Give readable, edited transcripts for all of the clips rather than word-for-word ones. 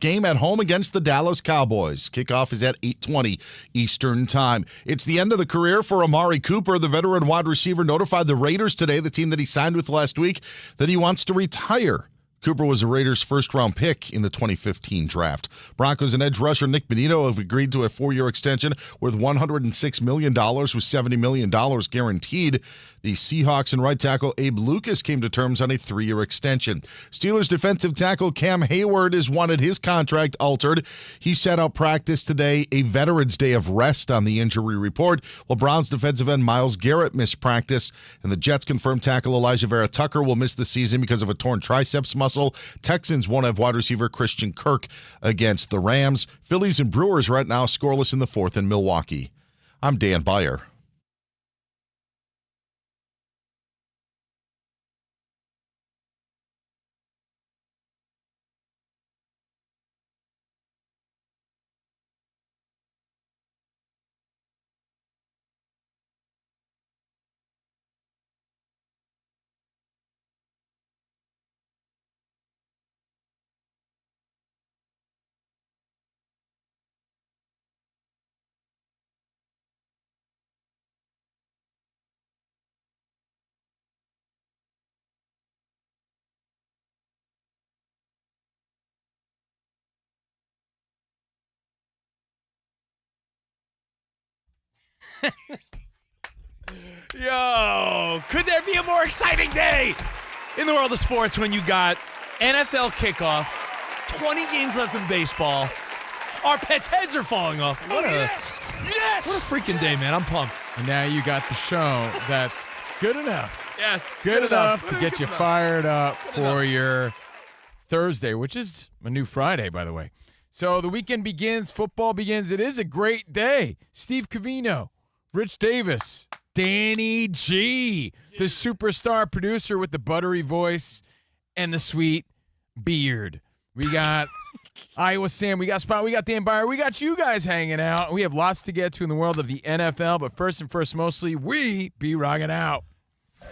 game at home against the Dallas Cowboys. Kickoff is at 8:20 Eastern Time. It's the end of the career for Amari Cooper. The veteran wide receiver notified the Raiders today, the team that he signed with last week, that he wants to retire. Cooper was a Raiders' first-round pick in the 2015 draft. Broncos and edge rusher Nick Bonito have agreed to a 4-year extension worth $106 million with $70 million guaranteed. The Seahawks and right tackle Abe Lucas came to terms on a 3-year extension. Steelers defensive tackle Cam Hayward has wanted his contract altered. He sat out practice today, a Veterans Day of rest on the injury report, while Browns defensive end Myles Garrett missed practice, and the Jets confirmed tackle Elijah Vera Tucker will miss the season because of a torn triceps muscle. Texans won't have wide receiver Christian Kirk against the Rams. Phillies and Brewers right now scoreless in the fourth in Milwaukee. I'm Dan Beyer. Yo, could there be a more exciting day in the world of sports when you got NFL kickoff, 20 games left in baseball, our pets' heads are falling off. What a freaking day, man. I'm pumped. And now you got the show that's good enough. Yes. Good enough to get you fired up for your Thursday, which is a new Friday, by the way. So the weekend begins, football begins. It is a great day. Steve Covino, Rich Davis, Danny G, the superstar producer with the buttery voice and the sweet beard. We got Iowa Sam, we got Spot, we got Dan Beyer, we got you guys hanging out. We have lots to get to in the world of the NFL, but first and first, mostly, we be rocking out.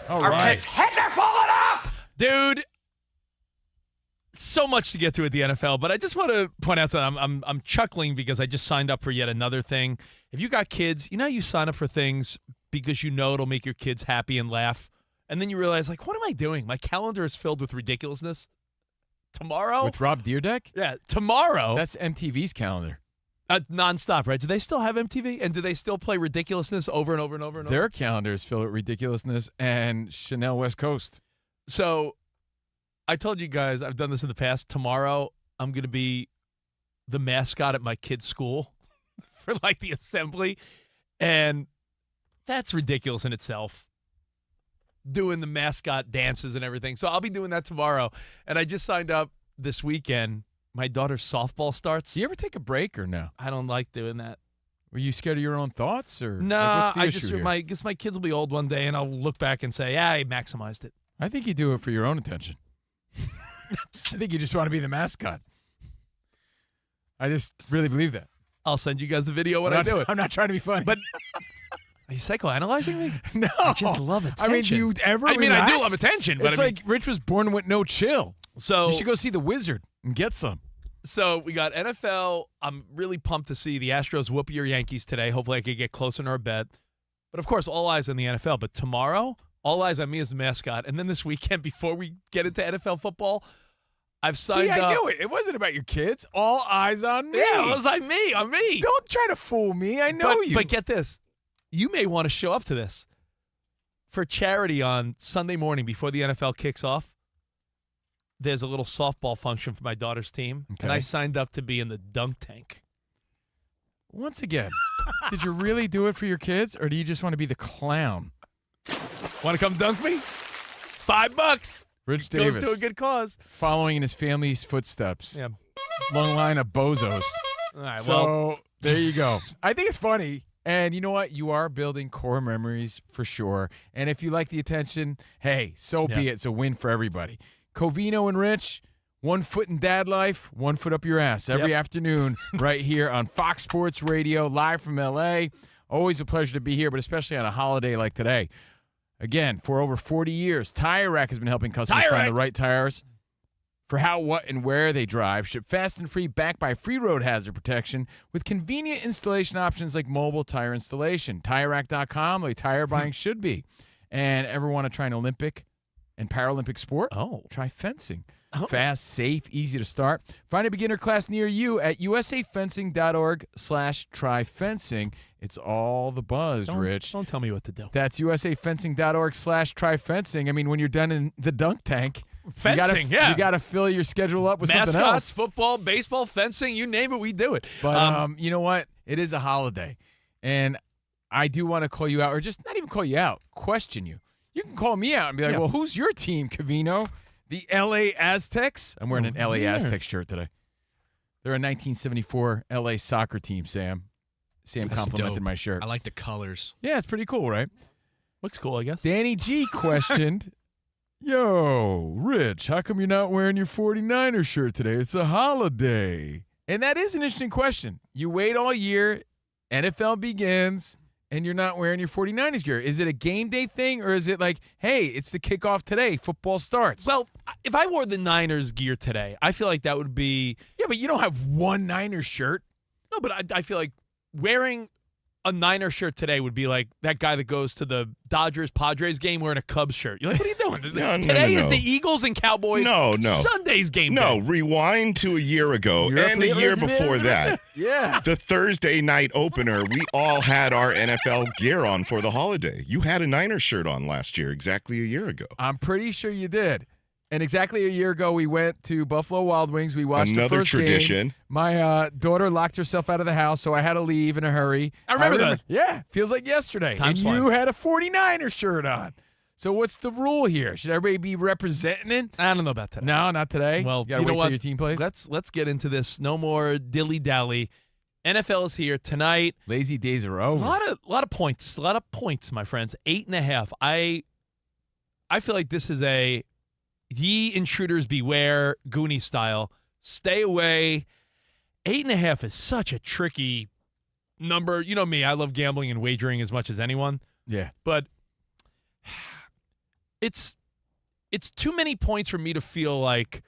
All right. Our pets' heads are falling off! Dude, so much to get to at the NFL, but I just want to point out something. I'm chuckling because I just signed up for yet another thing. If you got kids, you know how you sign up for things because you know it'll make your kids happy and laugh, and then you realize, like, what am I doing? My calendar is filled with ridiculousness. Tomorrow? With Rob Dyrdek? Yeah, tomorrow. That's MTV's calendar. Nonstop, right? Do they still have MTV? And do they still play ridiculousness over and over and over and over? Their calendar is filled with ridiculousness and Chanel West Coast. So I told you guys, I've done this in the past. Tomorrow, I'm going to be the mascot at my kid's school for, like, the assembly. And that's ridiculous in itself, doing the mascot dances and everything. So I'll be doing that tomorrow. And I just signed up this weekend. My daughter's softball starts. Do you ever take a break or no? I don't like doing that. Were you scared of your own thoughts? Or No, like, what's the issue here? I guess my kids will be old one day, and I'll look back and say, yeah, I maximized it. I think you do it for your own attention. I think you just want to be the mascot. I just really believe that. I'll send you guys the video when I do it. I'm not trying to be funny. But are you psychoanalyzing me? No. I just love attention. I mean, do you ever I mean, relax? I do love attention. But It's like Rich was born with no chill. So you should go see The Wizard and get some. So we got NFL. I'm really pumped to see the Astros whoop your Yankees today. Hopefully I can get closer in our bet. But, of course, all eyes on the NFL. But tomorrow, all eyes on me as the mascot. And then this weekend, before we get into NFL football, I've signed up. I knew it. It wasn't about your kids. All eyes on me. Yeah, it was like me, on me. Don't try to fool me. I know you. But get this. You may want to show up to this. For charity on Sunday morning before the NFL kicks off, there's a little softball function for my daughter's team. Okay. And I signed up to be in the dunk tank. Once again, did you really do it for your kids, or do you just want to be the clown? Want to come dunk me? $5. Rich Davis. Goes to a good cause. Following in his family's footsteps. Yeah. Long line of bozos. All right, So there you go. I think it's funny. And you know what? You are building core memories for sure. And if you like the attention, hey, so be it. It's a win for everybody. Covino and Rich, 1 foot in dad life, 1 foot up your ass every afternoon right here on Fox Sports Radio, live from L.A. Always a pleasure to be here, but especially on a holiday like today. Again, for over 40 years, Tire Rack has been helping customers find the right tires for how, what, and where they drive. Ship fast and free, backed by free road hazard protection with convenient installation options like mobile tire installation. TireRack.com, the way tire buying should be. And ever want to try an Olympic and Paralympic sport? Oh. Try fencing. Oh. Fast, safe, easy to start. Find a beginner class near you at usafencing.org/tryfencing. It's all the buzz, Rich. Don't tell me what to do. That's usafencing.org/tryfencing. I mean, when you're done in the dunk tank, Fencing, you got to fill your schedule up with something else. Mascots, football, baseball, fencing, you name it, we do it. But you know what? It is a holiday, and I do want to call you out, or just not even call you out, question you. You can call me out and be like, well, who's your team, Covino? The L.A. Aztecs? I'm wearing an L.A. Aztecs shirt today. They're a 1974 L.A. soccer team, Sam. Sam complimented my shirt. I like the colors. Yeah, it's pretty cool, right? Looks cool, I guess. Danny G questioned, yo, Rich, how come you're not wearing your 49er shirt today? It's a holiday. And that is an interesting question. You wait all year, NFL begins, and you're not wearing your 49ers gear. Is it a game day thing, or is it like, hey, it's the kickoff today, football starts? Well, if I wore the Niners gear today, I feel like that would be... Yeah, but you don't have one Niners shirt. No, but I feel like wearing a Niner shirt today would be like that guy that goes to the Dodgers-Padres game wearing a Cubs shirt. You're like, what are you doing? Today is the Eagles and Cowboys Sunday's game day. Rewind to a year ago and a year before that. Yeah. The Thursday night opener, we all had our NFL gear on for the holiday. You had a Niners shirt on last year, exactly a year ago. I'm pretty sure you did. And exactly a year ago, we went to Buffalo Wild Wings. We watched another the first tradition. game. My daughter locked herself out of the house, so I had to leave in a hurry. I remember that. Yeah, feels like yesterday. Time's and you flying. had a 49er shirt on. So what's the rule here? Should everybody be representing it? I don't know about today. No, not today. Well, you gotta you know wait what? till your team plays. Let's get into this. No more dilly-dally. NFL is here tonight. Lazy days are A over. lot of points. A lot of points, my friends. 8.5. I feel like this is a ye intruders beware, Goonie style. Stay away. 8.5 is such a tricky number. You know me, I love gambling and wagering as much as anyone. Yeah. But it's too many points for me to feel like,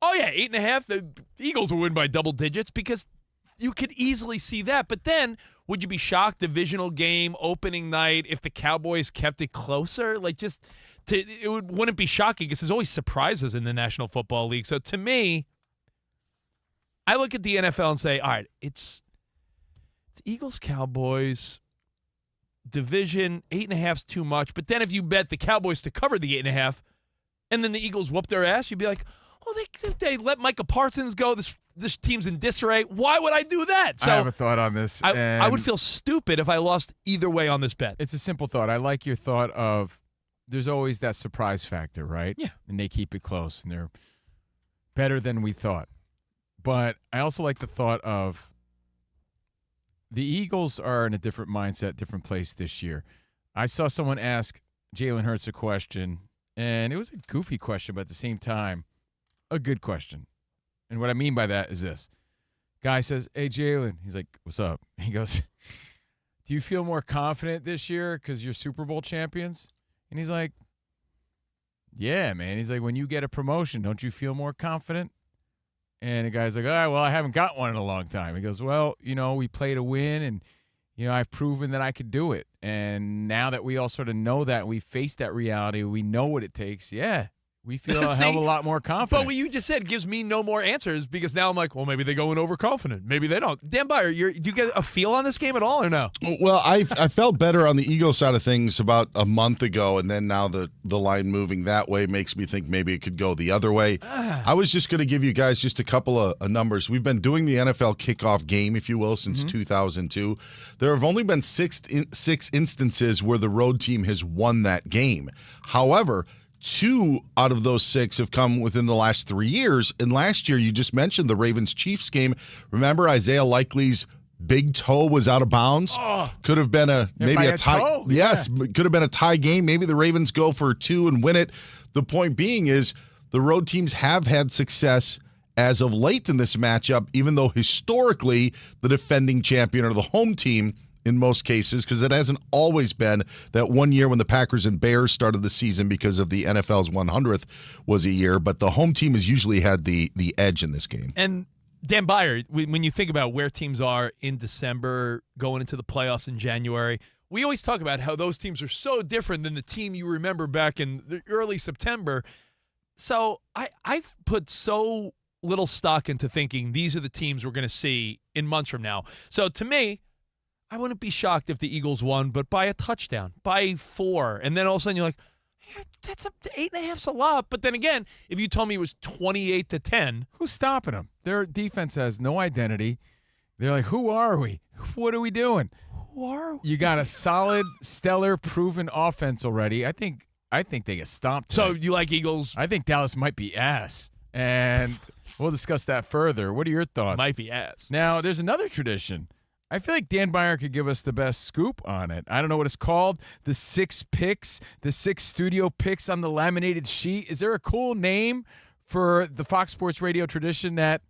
oh yeah, 8.5, the Eagles will win by double digits, because you could easily see that. But then, would you be shocked, divisional game, opening night, if the Cowboys kept it closer? Like, just... wouldn't be shocking, because there's always surprises in the National Football League. So to me, I look at the NFL and say, all right, it's Eagles, Cowboys, division, 8.5 is too much. But then if you bet the Cowboys to cover the 8.5, and then the Eagles whoop their ass, you'd be like, oh, they let Micah Parsons go. This team's in disarray. Why would I do that? So I have a thought on this. I would feel stupid if I lost either way on this bet. It's a simple thought. I like your thought of there's always that surprise factor, right? Yeah. And they keep it close, and they're better than we thought. But I also like the thought of the Eagles are in a different mindset, different place this year. I saw someone ask Jalen Hurts a question, and it was a goofy question, but at the same time, a good question. And what I mean by that is this. Guy says, hey, Jalen. He's like, what's up? He goes, do you feel more confident this year because you're Super Bowl champions? And he's like, yeah, man. He's like, when you get a promotion, don't you feel more confident? And the guy's like, all right, well, I haven't got one in a long time. He goes, well, we play to win, and, I've proven that I could do it. And now that we all sort of know that, we face that reality, we know what it takes, yeah, we feel a hell of a lot more confident. But what you just said gives me no more answers, because now I'm like, well, maybe they go in overconfident. Maybe they don't. Dan Byer, do you get a feel on this game at all or no? Well, I felt better on the Eagles side of things about a month ago, and then now the line moving that way makes me think maybe it could go the other way. I was just going to give you guys just a couple of numbers. We've been doing the NFL kickoff game, if you will, since 2002. There have only been six instances where the road team has won that game. However, 2 out of those 6 have come within the last 3 years. And last year, you just mentioned the Ravens-Chiefs game. Remember, Isaiah Likely's big toe was out of bounds? Could have been maybe a tie. Toe? Yes, could have been a tie game. Maybe the Ravens go for 2 and win it. The point being is the road teams have had success as of late in this matchup, even though historically the defending champion or the home team in most cases, because it hasn't always been that one year when the Packers and Bears started the season because of the NFL's 100th was a year, but the home team has usually had the edge in this game. And Dan Byer, when you think about where teams are in December, going into the playoffs in January, we always talk about how those teams are so different than the team you remember back in the early September. So I've put so little stock into thinking these are the teams we're going to see in months from now. So to me, I wouldn't be shocked if the Eagles won, but by a touchdown, by 4. And then all of a sudden you're like, that's 8.5's a lot. But then again, if you told me it was 28-10. Who's stopping them? Their defense has no identity. They're like, who are we? What are we doing? Who are we? You got a solid, stellar, proven offense already. I think they get stomped. So today. you like Eagles? I think Dallas might be ass. And we'll discuss that further. What are your thoughts? Might be ass. Now, there's another tradition. I feel like Dan Byer could give us the best scoop on it. I don't know what it's called. The 6 picks, the 6 studio picks on the laminated sheet. Is there a cool name for the Fox Sports Radio tradition that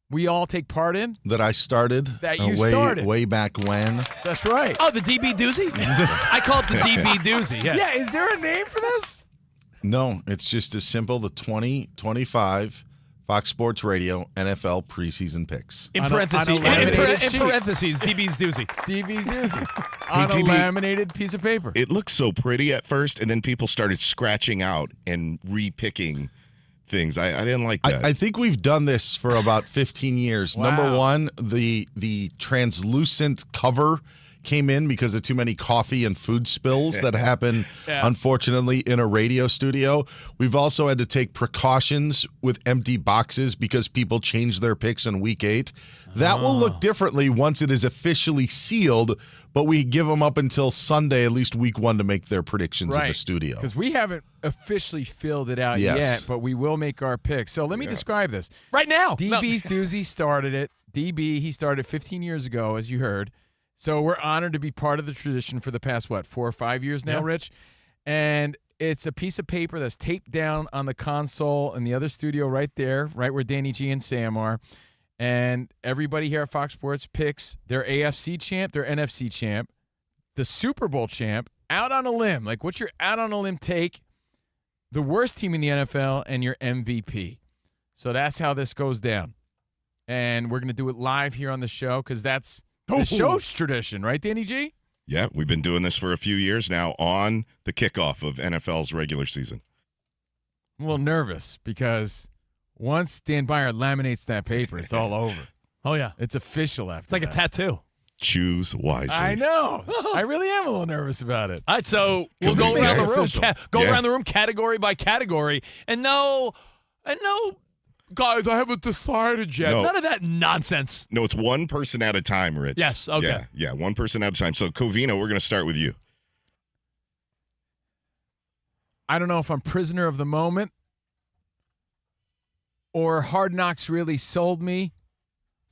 we all take part in? That I started. That you started. Way back when. That's right. Oh, the DB Doozy? I call it the DB Doozy, yeah. Yeah, is there a name for this? No, it's just as simple. The 2025 Fox Sports Radio NFL preseason picks. In On a parentheses, laminated sheet. DB's Doozy. DB's Doozy. On a DB. laminated piece of paper. It looked so pretty at first, and then people started scratching out and re-picking things. I didn't like that. I think we've done this for about 15 years. Wow. Number one, the translucent cover came in because of too many coffee and food spills that happen, unfortunately, in a radio studio. We've also had to take precautions with empty boxes because people change their picks in week 8. That will look differently once it is officially sealed, but we give them up until Sunday, at least week 1, to make their predictions in the studio. Because we haven't officially filled it out yet, but we will make our picks. So let me describe this. Right now. DB's Doozy started it. DB, he started 15 years ago, as you heard. So we're honored to be part of the tradition for the past, 4 or 5 years now, Rich? And it's a piece of paper that's taped down on the console in the other studio right there, right where Danny G and Sam are. And everybody here at Fox Sports picks their AFC champ, their NFC champ, the Super Bowl champ, out on a limb. Like, what's your out on a limb take? The worst team in the NFL and your MVP. So that's how this goes down. And we're going to do it live here on the show because that's the show's tradition, right, Danny G? Yeah, we've been doing this for a few years now on the kickoff of NFL's regular season. I'm a little nervous because once Dan Byer laminates that paper, it's all over. Oh, yeah. It's official after It's like that. a tattoo. Choose wisely. I know. I really am a little nervous about it. All right, so we'll Because go it's around the very room, official. around the room category by category, and no, guys, I haven't decided yet. No. None of that nonsense. No, it's one person at a time, Rich. Yes, okay. Yeah, one person at a time. So, Covino, we're going to start with you. I don't know if I'm prisoner of the moment or Hard Knocks really sold me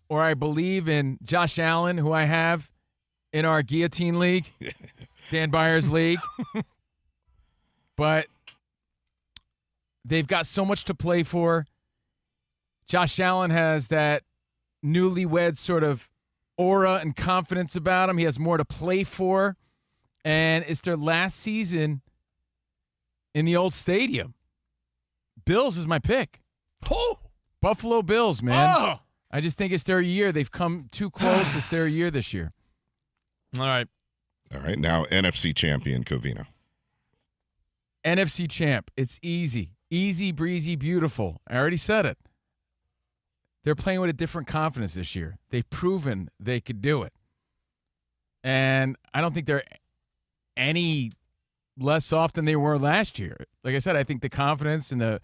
or I believe in Josh Allen, who I have in our Guillotine League, Dan Byers League. But they've got so much to play for. Josh Allen has that newlywed sort of aura and confidence about him. He has more to play for. And it's their last season in the old stadium. Bills is my pick. Oh, Buffalo Bills, man. oh. I just think it's their year. They've come too close. It's their year this year. All right. All right, now NFC champion, Covino. NFC champ. It's easy. Easy, breezy, beautiful. I already said it. They're playing with a different confidence this year. They've proven they could do it. And I don't think they're any less off than they were last year. Like I said, I think the confidence and the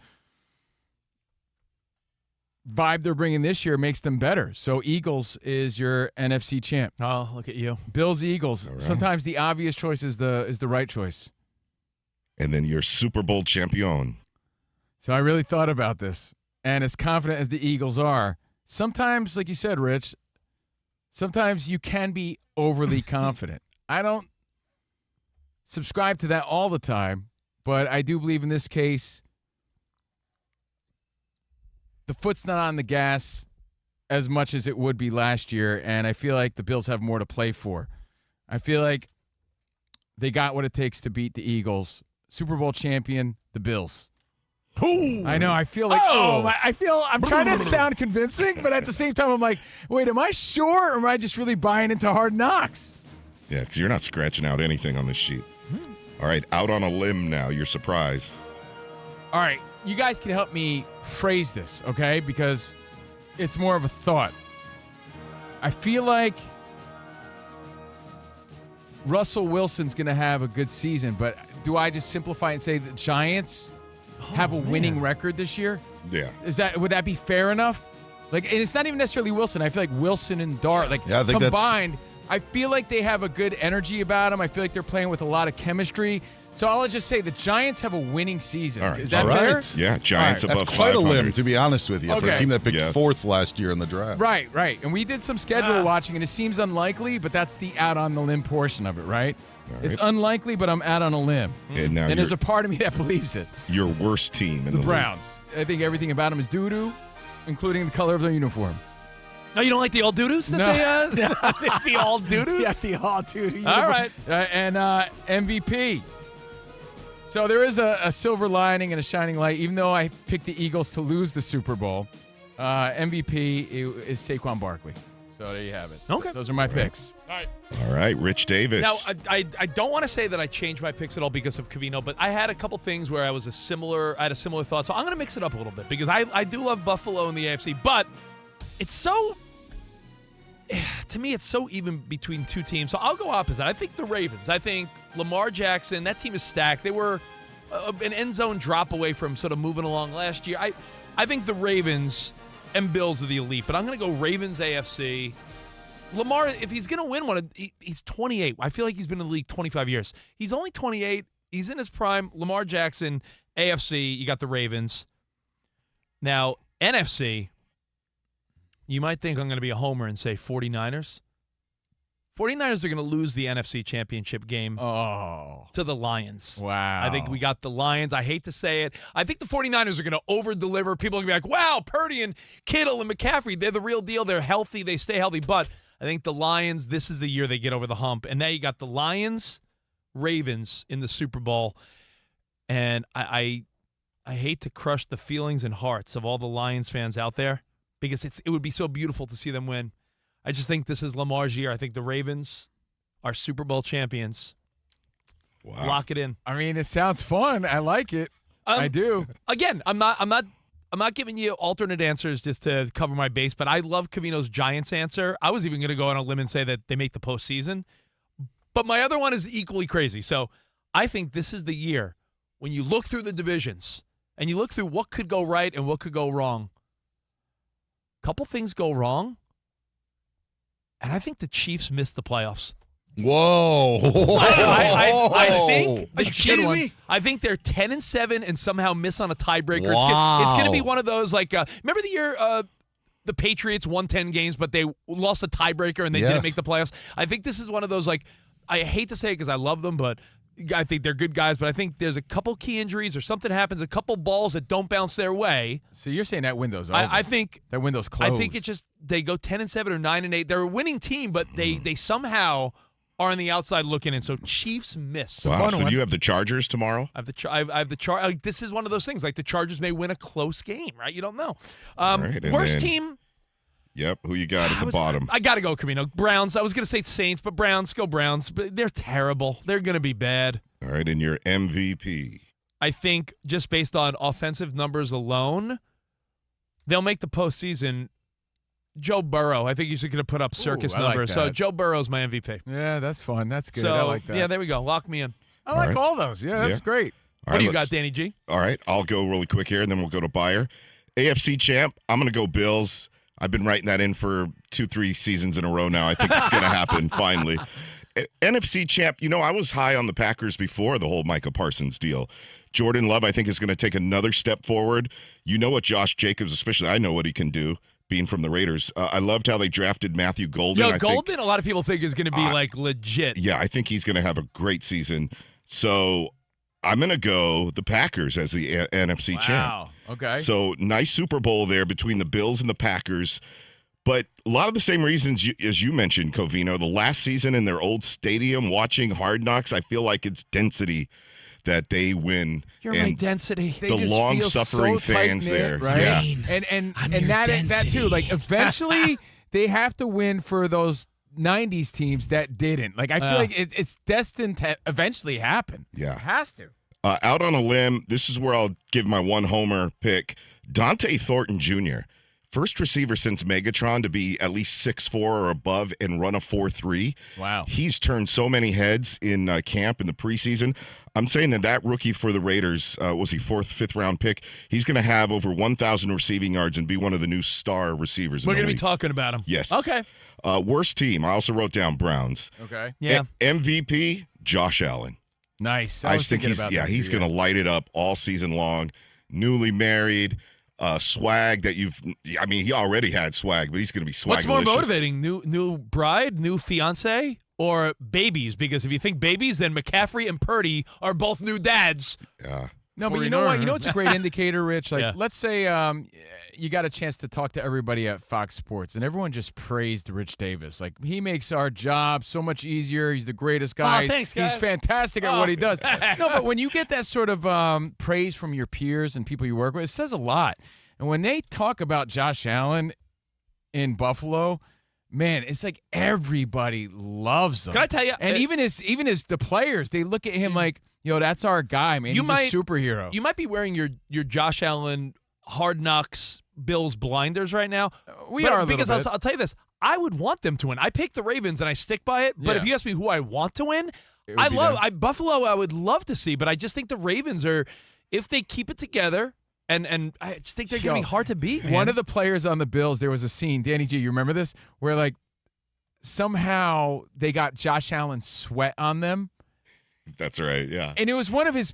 vibe they're bringing this year makes them better. So Eagles is your NFC champ. Oh, look at you. Bills, Eagles. right. Sometimes the obvious choice is the right choice. And then your Super Bowl champion. So I really thought about this. And as confident as the Eagles are, sometimes, like you said, Rich, sometimes you can be overly confident. I don't subscribe to that all the time, but I do believe in this case the foot's not on the gas as much as it would be last year, and I feel like the Bills have more to play for. I feel like they got what it takes to beat the Eagles. Super Bowl champion, the Bills. Ooh. I know. I feel like I'm trying to sound convincing, but at the same time, I'm like, wait, am I sure, or am I just really buying into Hard Knocks? Yeah, because you're not scratching out anything on this sheet. All right, out on a limb now. Your surprise. All right, you guys can help me phrase this, okay? Because it's more of a thought. I feel like Russell Wilson's going to have a good season, but do I just simplify and say the Giants have a winning record this year? Yeah. Would that be fair enough? Like, and it's not even necessarily Wilson. I feel like Wilson and Dart, like Yeah, I think combined, I feel like they have a good energy about them. I feel like they're playing with a lot of chemistry. So I'll just say the Giants have a winning season. All right. Is that All fair? right. Yeah, Giants All right. above That's quite 500. a limb, to be honest with you, for a Okay. team that picked Yeah. 4th last year in the draft. Right. And we did some schedule watching, and it seems unlikely, but that's the out on the limb portion of it, right? It's unlikely, but I'm out on a limb. And now And there's a part of me that believes it. your worst team in the league. Browns. I think everything about them is doo-doo, including the color of their uniform. No, you don't like the all doo-doos? No. The all doo-doos? Yeah, the all doo-doo uniform. All right. And MVP. So there is a silver lining and a shining light. Even though I picked the Eagles to lose the Super Bowl, MVP is Saquon Barkley. So there you have it. Okay. Those are my picks. All right, Rich Davis. Now, I don't want to say that I changed my picks at all because of Covino, but I had a couple things where I had a similar thought. So I'm going to mix it up a little bit because I do love Buffalo in the AFC, but it's so, to me, it's so even between two teams. So I'll go opposite. I think the Ravens. I think Lamar Jackson, that team is stacked. They were an end zone drop away from sort of moving along last year. I think the Ravens and Bills are the elite, but I'm going to go Ravens AFC. Lamar, if he's going to win one, he's 28. I feel like he's been in the league 25 years. He's only 28. He's in his prime. Lamar Jackson, AFC, you got the Ravens. Now, NFC, you might think I'm going to be a homer and say 49ers. 49ers are going to lose the NFC Championship game to the Lions. Wow. I think we got the Lions. I hate to say it. I think the 49ers are going to over-deliver. People are going to be like, wow, Purdy and Kittle and McCaffrey, they're the real deal. They're healthy. They stay healthy. But I think the Lions, this is the year they get over the hump. And now you got the Lions, Ravens in the Super Bowl. And I hate to crush the feelings and hearts of all the Lions fans out there because it would be so beautiful to see them win. I just think this is Lamar's year. I think the Ravens are Super Bowl champions. Wow. Lock it in. I mean, it sounds fun. I like it. I do. Again, I'm not giving you alternate answers just to cover my base, but I love Covino's Giants answer. I was even going to go on a limb and say that they make the postseason. But my other one is equally crazy. So I think this is the year when you look through the divisions and you look through what could go right and what could go wrong. A couple things go wrong. And I think the Chiefs missed the playoffs. Whoa. I think the Are you kidding Chiefs. me? I think they're 10-7 and somehow miss on a tiebreaker. Wow. It's going to be one of those like remember the year the Patriots won 10 games, but they lost a tiebreaker and they Yes. didn't make the playoffs. I think this is one of those like I hate to say it because I love them, but I think they're good guys. But I think there's a couple key injuries or something happens, a couple balls that don't bounce their way. So you're saying that window's over. I think that window's closed. I think it's just they go 10-7 or 9-8. They're a winning team, but they somehow are on the outside looking in. So Chiefs miss. Wow. fun So one. do you have the Chargers tomorrow? I have the Chargers. This is one of those things. Like the Chargers may win a close game, right? You don't know. right, and Worst then- team. Yep. Who you got at the bottom? I got to go Covino. Browns. I was going to say Saints, but Browns. Go Browns. But they're terrible. They're going to be bad. All right. And your MVP. I think just based on offensive numbers alone, they'll make the postseason. Joe Burrow. I think he's going to put up circus I like numbers. So that. Joe Burrow's my MVP. Yeah, that's fun. That's good. So I like that. yeah, there we go. Lock me in. I like right. all those. Yeah, that's Yeah. great. All What right, do you let's- got, Danny G? All right. I'll go really quick here, and then we'll go to Bayer. AFC champ. I'm going to go Bills. I've been writing that in for 2-3 seasons in a row now. I think it's going to happen finally. NFC champ. You know, I was high on the Packers before the whole Micah Parsons deal. Jordan Love, I think, is going to take another step forward. You know what Josh Jacobs, especially, I know what he can do. Being from the Raiders, I loved how they drafted Matthew Golden. Yo, I think- Golden, a lot of people think is going to be like legit. Yeah, I think he's going to have a great season. So I'm going to go the Packers as the NFC champ. Wow. Okay. So nice Super Bowl there between the Bills and the Packers. But a lot of the same reasons as you mentioned, Covino, the last season in their old stadium, watching Hard Knocks, I feel like it's density that they win. You're my density. They The just long-suffering feel so fans tight-knit, there. right? Yeah. And I'm your that too. Like eventually they have to win for those 90s teams that didn't. Like I feel like it's destined to eventually happen. Yeah. It has to. Out on a limb, this is where I'll give my one homer pick. Dante Thornton Jr., first receiver since Megatron to be at least 6'4" or above and run a 4.3. Wow. He's turned so many heads in camp in the preseason. I'm saying that rookie for the Raiders, was he 4th, 5th round pick? He's going to have over 1,000 receiving yards and be one of the new star receivers in We're the going to be league. talking about him. Yes. Okay. Worst team, I also wrote down Browns. Okay. Yeah. MVP, Josh Allen. Nice. I was think thinking about that he's too, going to light it up all season long. Newly married, swag that he already had swag, but he's going to be swagalicious. What's more motivating, new bride, new fiance, or babies? Because if you think babies, then McCaffrey and Purdy are both new dads. Yeah. No, but you know what? You know what's a great indicator, Rich? Like, Yeah. let's say you got a chance to talk to everybody at Fox Sports, and everyone just praised Rich Davis. Like, he makes our job so much easier. He's the greatest guy. Oh, thanks, guys. He's fantastic at what he does. No, but when you get that sort of praise from your peers and people you work with, it says a lot. And when they talk about Josh Allen in Buffalo, man, it's like everybody loves him. Can I tell you? And even the players, they look at him like, yo, that's our guy, man. He's a superhero. You might be wearing your Josh Allen Hard Knocks Bills blinders right now. We are a little because bit. I'll tell you this. I would want them to win. I picked the Ravens and I stick by it. But Yeah. if you ask me who I want to win, It would be them. Buffalo. I would love to see, but I just think the Ravens are, if they keep it together, and I just think they're going to be hard to beat. Man. One of the players on the Bills, there was a scene, Danny G, you remember this, where like somehow they got Josh Allen's sweat on them, That's right, yeah. and it was one of his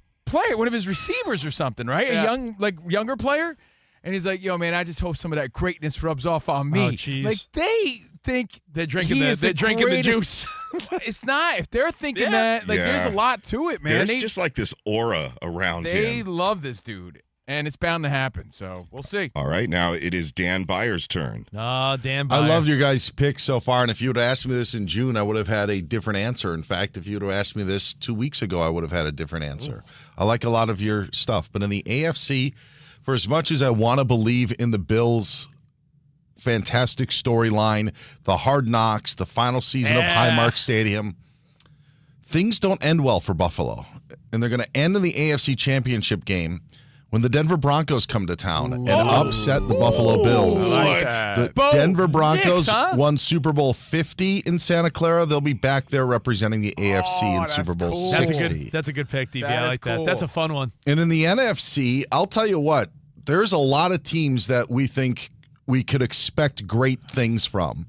receivers or something, right? Yeah. A younger player, and he's like, "Yo, man, I just hope some of that greatness rubs off on me." Oh, jeez. Like they think They're drinking he is they're drinking the greatest- juice. It's not. If they're thinking Yeah. that, like, there's Yeah. a lot to it, man. There's just like this aura around They him. love this dude, and it's bound to happen. So we'll see. All right, now it is Dan Byer's turn. Oh, damn. I loved your guys' picks so far, and if you would have asked me this in June, I would have had a different answer. In fact, if you would have asked me this 2 weeks ago, I would have had a different answer. I like a lot of your stuff, but in the AFC, for as much as I want to believe in the Bills' fantastic storyline, the Hard Knocks, the final season of Highmark Stadium, things don't end well for Buffalo, and they're going to end in the AFC Championship game when the Denver Broncos come to town and upset the Buffalo Bills. I like What? that. The Denver Broncos Knicks, huh? won Super Bowl 50 in Santa Clara. They'll be back there representing the AFC in that's Super Bowl cool. That's 60. that's a good pick, DB. That I is like that. cool. That's a fun one. And in the NFC, I'll tell you what, there's a lot of teams that we think we could expect great things from.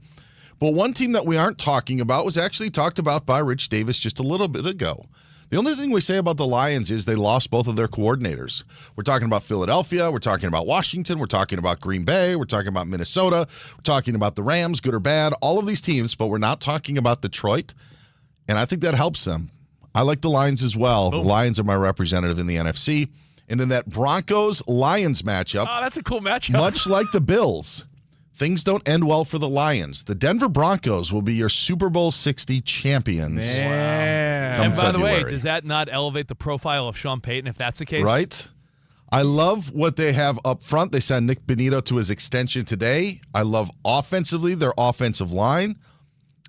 But one team that we aren't talking about was actually talked about by Rich Davis just a little bit ago. The only thing we say about the Lions is they lost both of their coordinators. We're talking about Philadelphia. We're talking about Washington. We're talking about Green Bay. We're talking about Minnesota. We're talking about the Rams, good or bad, all of these teams, but we're not talking about Detroit. And I think that helps them. I like the Lions as well. The Lions are my representative in the NFC. And in that Broncos-Lions matchup, Oh, that's a cool matchup. much like the Bills, things don't end well for the Lions. The Denver Broncos will be your Super Bowl 60 champions. Yeah. Come And by the way, February. does that not elevate the profile of Sean Payton if that's the case? Right? I love what they have up front. They signed Nick Benito to his extension today. I love offensively their offensive line.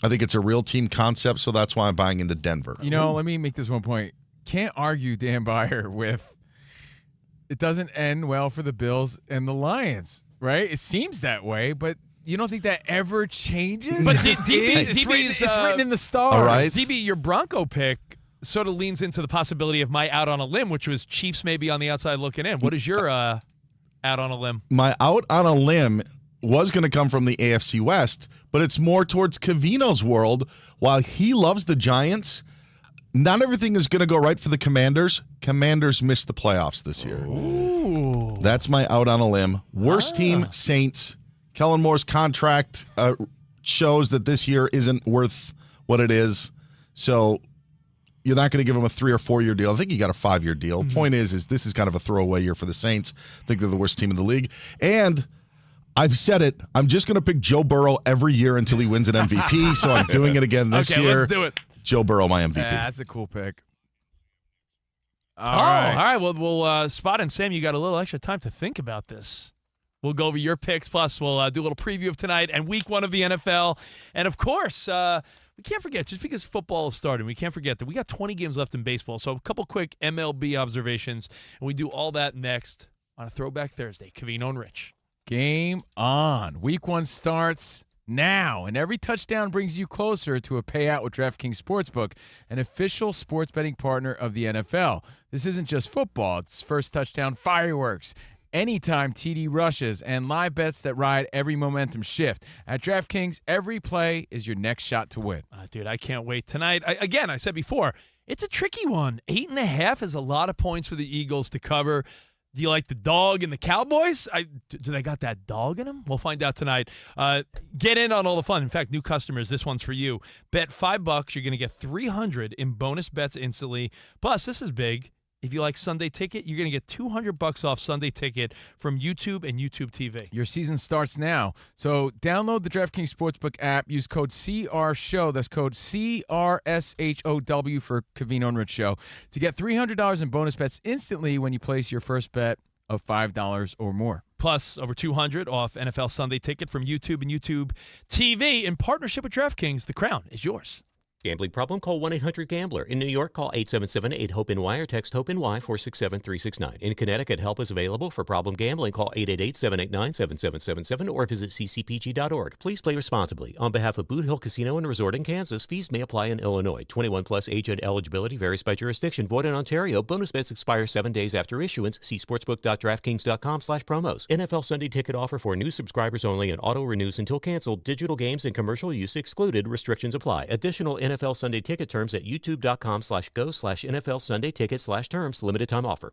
I think it's a real team concept, so that's why I'm buying into Denver. You know, let me make this one point. Can't argue Dan Byer with it doesn't end well for the Bills and the Lions, right? It seems that way, but you don't think that ever changes? But It just DB's is. It's written in the stars. All right. DB, your Bronco pick sort of leans into the possibility of my out on a limb, which was Chiefs maybe on the outside looking in. What is your out on a limb? My out on a limb was going to come from the AFC West, but it's more towards Covino's world. While he loves the Giants, not everything is going to go right for the Commanders. Commanders missed the playoffs this year. Ooh. That's my out on a limb. Worst team, Saints. Kellen Moore's contract shows that this year isn't worth what it is. So you're not going to give him a 3 or 4 year deal. I think you got a 5-year deal. Point is this is kind of a throwaway year for the Saints. I think they're the worst team in the league. And I've said it. I'm just going to pick Joe Burrow every year until he wins an MVP, so I'm doing it again this okay, year. Let's do it. Joe Burrow, my MVP. Yeah, that's a cool pick. All right. Well, we'll Spot and Sam, you got a little extra time to think about this. We'll go over your picks, plus we'll do a little preview of tonight and week 1 of the NFL. And, of course, we can't forget, just because football is starting, we can't forget that we got 20 games left in baseball. So a couple quick MLB observations, and we do all that next on a Throwback Thursday. Covino and Rich. Game on. Week 1 starts now, and every touchdown brings you closer to a payout with DraftKings Sportsbook, an official sports betting partner of the NFL. This isn't just football. It's first touchdown fireworks, anytime TD rushes, and live bets that ride every momentum shift. At DraftKings, every play is your next shot to win. Dude, I can't wait. Tonight, I said before, it's a tricky one. 8.5 is a lot of points for the Eagles to cover. Do you like the dog and the Cowboys? Do they got that dog in them? We'll find out tonight. Get in on all the fun. In fact, new customers, this one's for you. Bet $5, you're going to get $300 in bonus bets instantly. Plus, this is big. If you like Sunday Ticket, you're going to get $200 off Sunday Ticket from YouTube and YouTube TV. Your season starts now. So download the DraftKings Sportsbook app. Use code CRSHOW. That's code CRSHOW for Covino and Rich Show to get $300 in bonus bets instantly when you place your first bet of $5 or more. Plus, over $200 off NFL Sunday Ticket from YouTube and YouTube TV in partnership with DraftKings. The crown is yours. Gambling problem? Call 1-800-GAMBLER. In New York, call 877-8-HOPE-NY or text HOPE-NY 467-369. In Connecticut, help is available for problem gambling. Call 888-789-7777 or visit ccpg.org. Please play responsibly. On behalf of Boot Hill Casino and Resort in Kansas, fees may apply in Illinois. 21 plus age and eligibility varies by jurisdiction. Void in Ontario. Bonus bets expire 7 days after issuance. See sportsbook.draftkings.com/promos. NFL Sunday Ticket offer for new subscribers only and auto renews until canceled. Digital games and commercial use excluded. Restrictions apply. Additional NFL Sunday Ticket terms at youtube.com/go/NFL Sunday Ticket/terms. Limited time offer.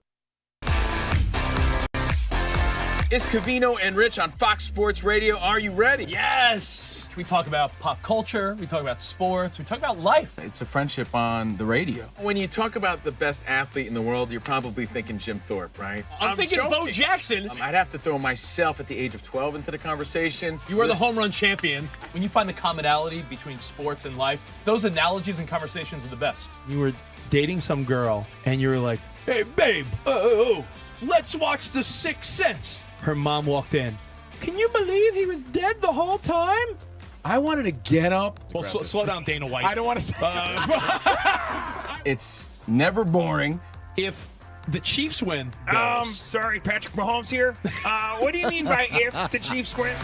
It's Covino and Rich on Fox Sports Radio. Are you ready? Yes! We talk about pop culture. We talk about sports. We talk about life. It's a friendship on the radio. When you talk about the best athlete in the world, you're probably thinking Jim Thorpe, right? I'm thinking Bo Jackson. I'd have to throw myself at the age of 12 into the conversation. You are the home run champion. When you find the commonality between sports and life, those analogies and conversations are the best. You were dating some girl, and you were like, hey, babe, let's watch The Sixth Sense. Her mom walked in. Can you believe he was dead the whole time? I wanted to get up. Well, slow down, Dana White. I don't want to say It's never boring. If the Chiefs win, Sorry, Patrick Mahomes here. What do you mean by if the Chiefs win?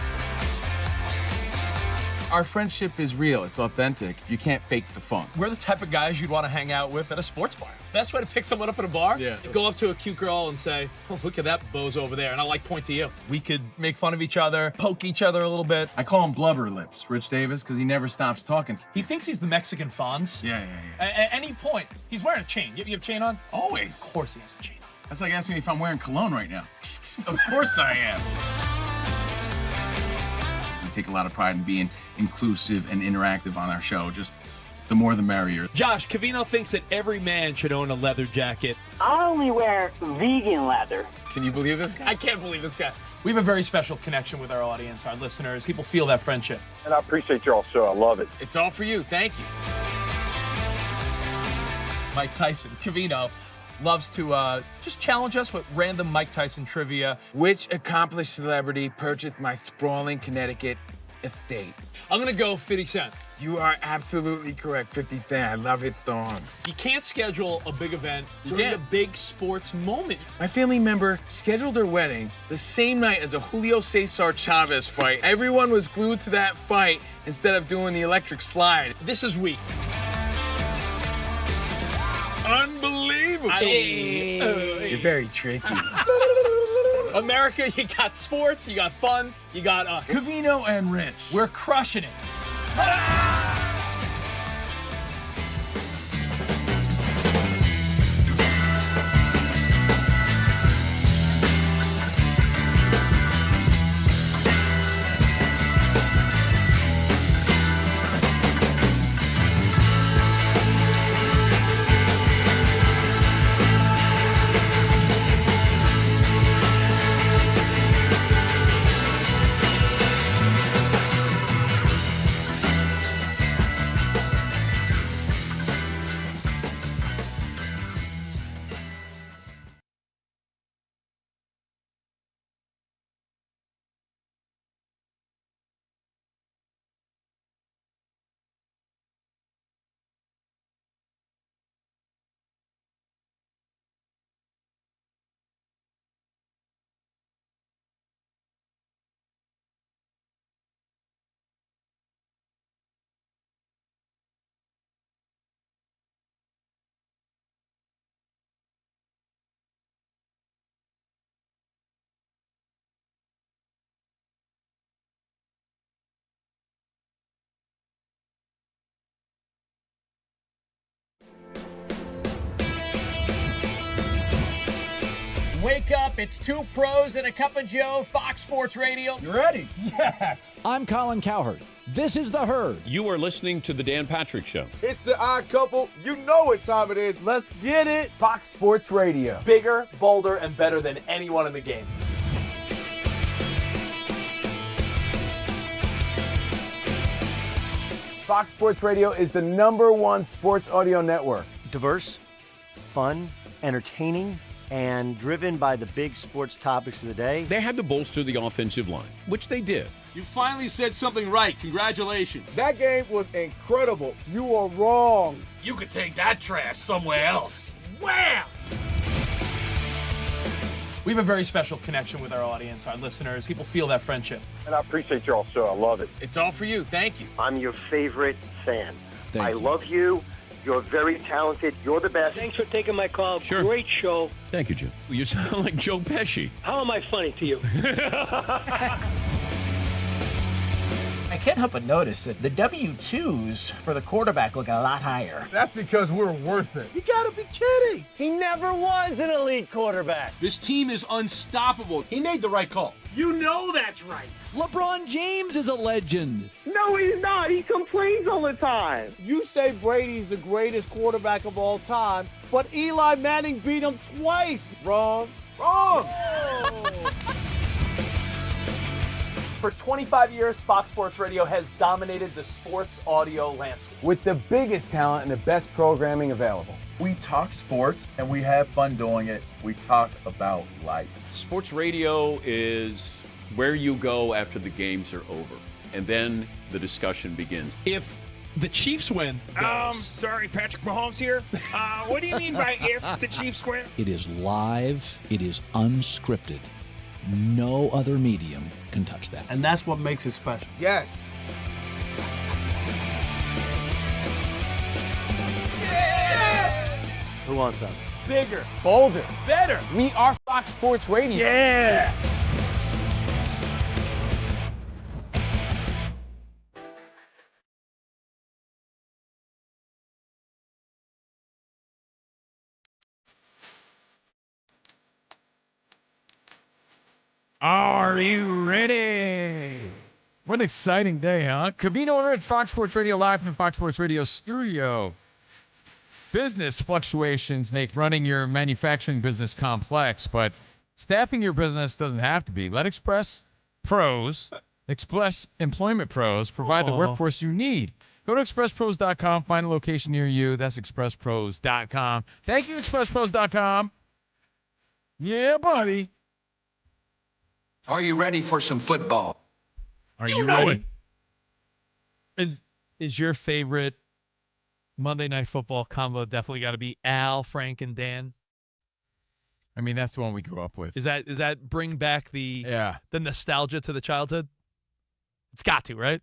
Our friendship is real. It's authentic. You can't fake the fun. we're the type of guys you'd want to hang out with at a sports bar. Best way to pick someone up at a bar? Yeah. Go up to a cute girl and say, oh, look at that bozo over there. And I'll point to you. We could make fun of each other, poke each other a little bit. I call him Blubber Lips, Rich Davis, because he never stops talking. He thinks he's the Mexican Fonz. Yeah. At any point, he's wearing a chain. You have a chain on? Always. Of course he has a chain on. That's like asking me if I'm wearing cologne right now. Of course I am. We take a lot of pride in being inclusive and interactive on our show. Just the more the merrier. Josh, Covino thinks that every man should own a leather jacket. I only wear vegan leather. Can you believe this guy? I can't believe this guy. We have a very special connection with our audience, our listeners. People feel that friendship. And I appreciate y'all show. I love it. It's all for you. Thank you. Mike Tyson, Covino, loves to just challenge us with random Mike Tyson trivia. Which accomplished celebrity purchased my sprawling Connecticut estate? I'm going to go 50 Cent. You are absolutely correct, 50 Cent. I love his song. You can't schedule a big event during can't. a big sports moment. My family member scheduled their wedding the same night as a Julio Cesar Chavez fight. Everyone was glued to that fight instead of doing the electric slide. This is weak. Unbelievable. You're very tricky. America, you got sports, you got fun, you got us. Covino and Rich. We're crushing it. Wake up, it's two pros and a cup of Joe, Fox Sports Radio. You ready? Yes. I'm Colin Cowherd. This is The Herd. You are listening to The Dan Patrick Show. It's the odd couple. You know what time it is. Let's get it. Fox Sports Radio. Bigger, bolder, and better than anyone in the game. Fox Sports Radio is the #1 sports audio network. Diverse, fun, entertaining, and driven by the big sports topics of the day. They had to bolster the offensive line, which they did. You finally said something right. Congratulations. That game was incredible. You are wrong. You could take that trash somewhere else. Wham! We have a very special connection with our audience, our listeners. People feel that friendship. And I appreciate y'all so. I love it. It's all for you. Thank you. I'm your favorite fan. Thank you. Love you. You're very talented. You're the best. Thanks for taking my call. Sure. Great show. Thank you, Jim. You sound like Joe Pesci. How am I funny to you? I can't help but notice that the W-2s for the quarterback look a lot higher. That's because we're worth it. You gotta be kidding. He never was an elite quarterback. This team is unstoppable. He made the right call. You know that's right. LeBron James is a legend. No, he's not. He complains all the time. You say Brady's the greatest quarterback of all time, but Eli Manning beat him twice. Wrong. Wrong. For 25 years, Fox Sports Radio has dominated the sports audio landscape. With the biggest talent and the best programming available. We talk sports and we have fun doing it. We talk about life. Sports radio is where you go after the games are over, and then the discussion begins. If the Chiefs win, Sorry, Patrick Mahomes here. What do you mean by if the Chiefs win? It is live. It is unscripted. No other medium can touch that. And that's what makes it special. Yes. Who wants some? Bigger, Bolder. better. We are Fox Sports Radio. Yeah. Are you ready? What an exciting day, huh? Covino over at Fox Sports Radio, live from Fox Sports Radio studio. Business fluctuations make running your manufacturing business complex, but staffing your business doesn't have to be. Let Express Employment Pros provide the workforce you need. Go to expresspros.com, find a location near you. That's expresspros.com. Thank you, expresspros.com. Yeah, buddy. Are you ready for some football? Are you ready? is your favorite Monday Night Football combo definitely got to be Al, Frank, and Dan? I mean, that's the one we grew up with. Is that bring back the nostalgia to the childhood? It's got to, right?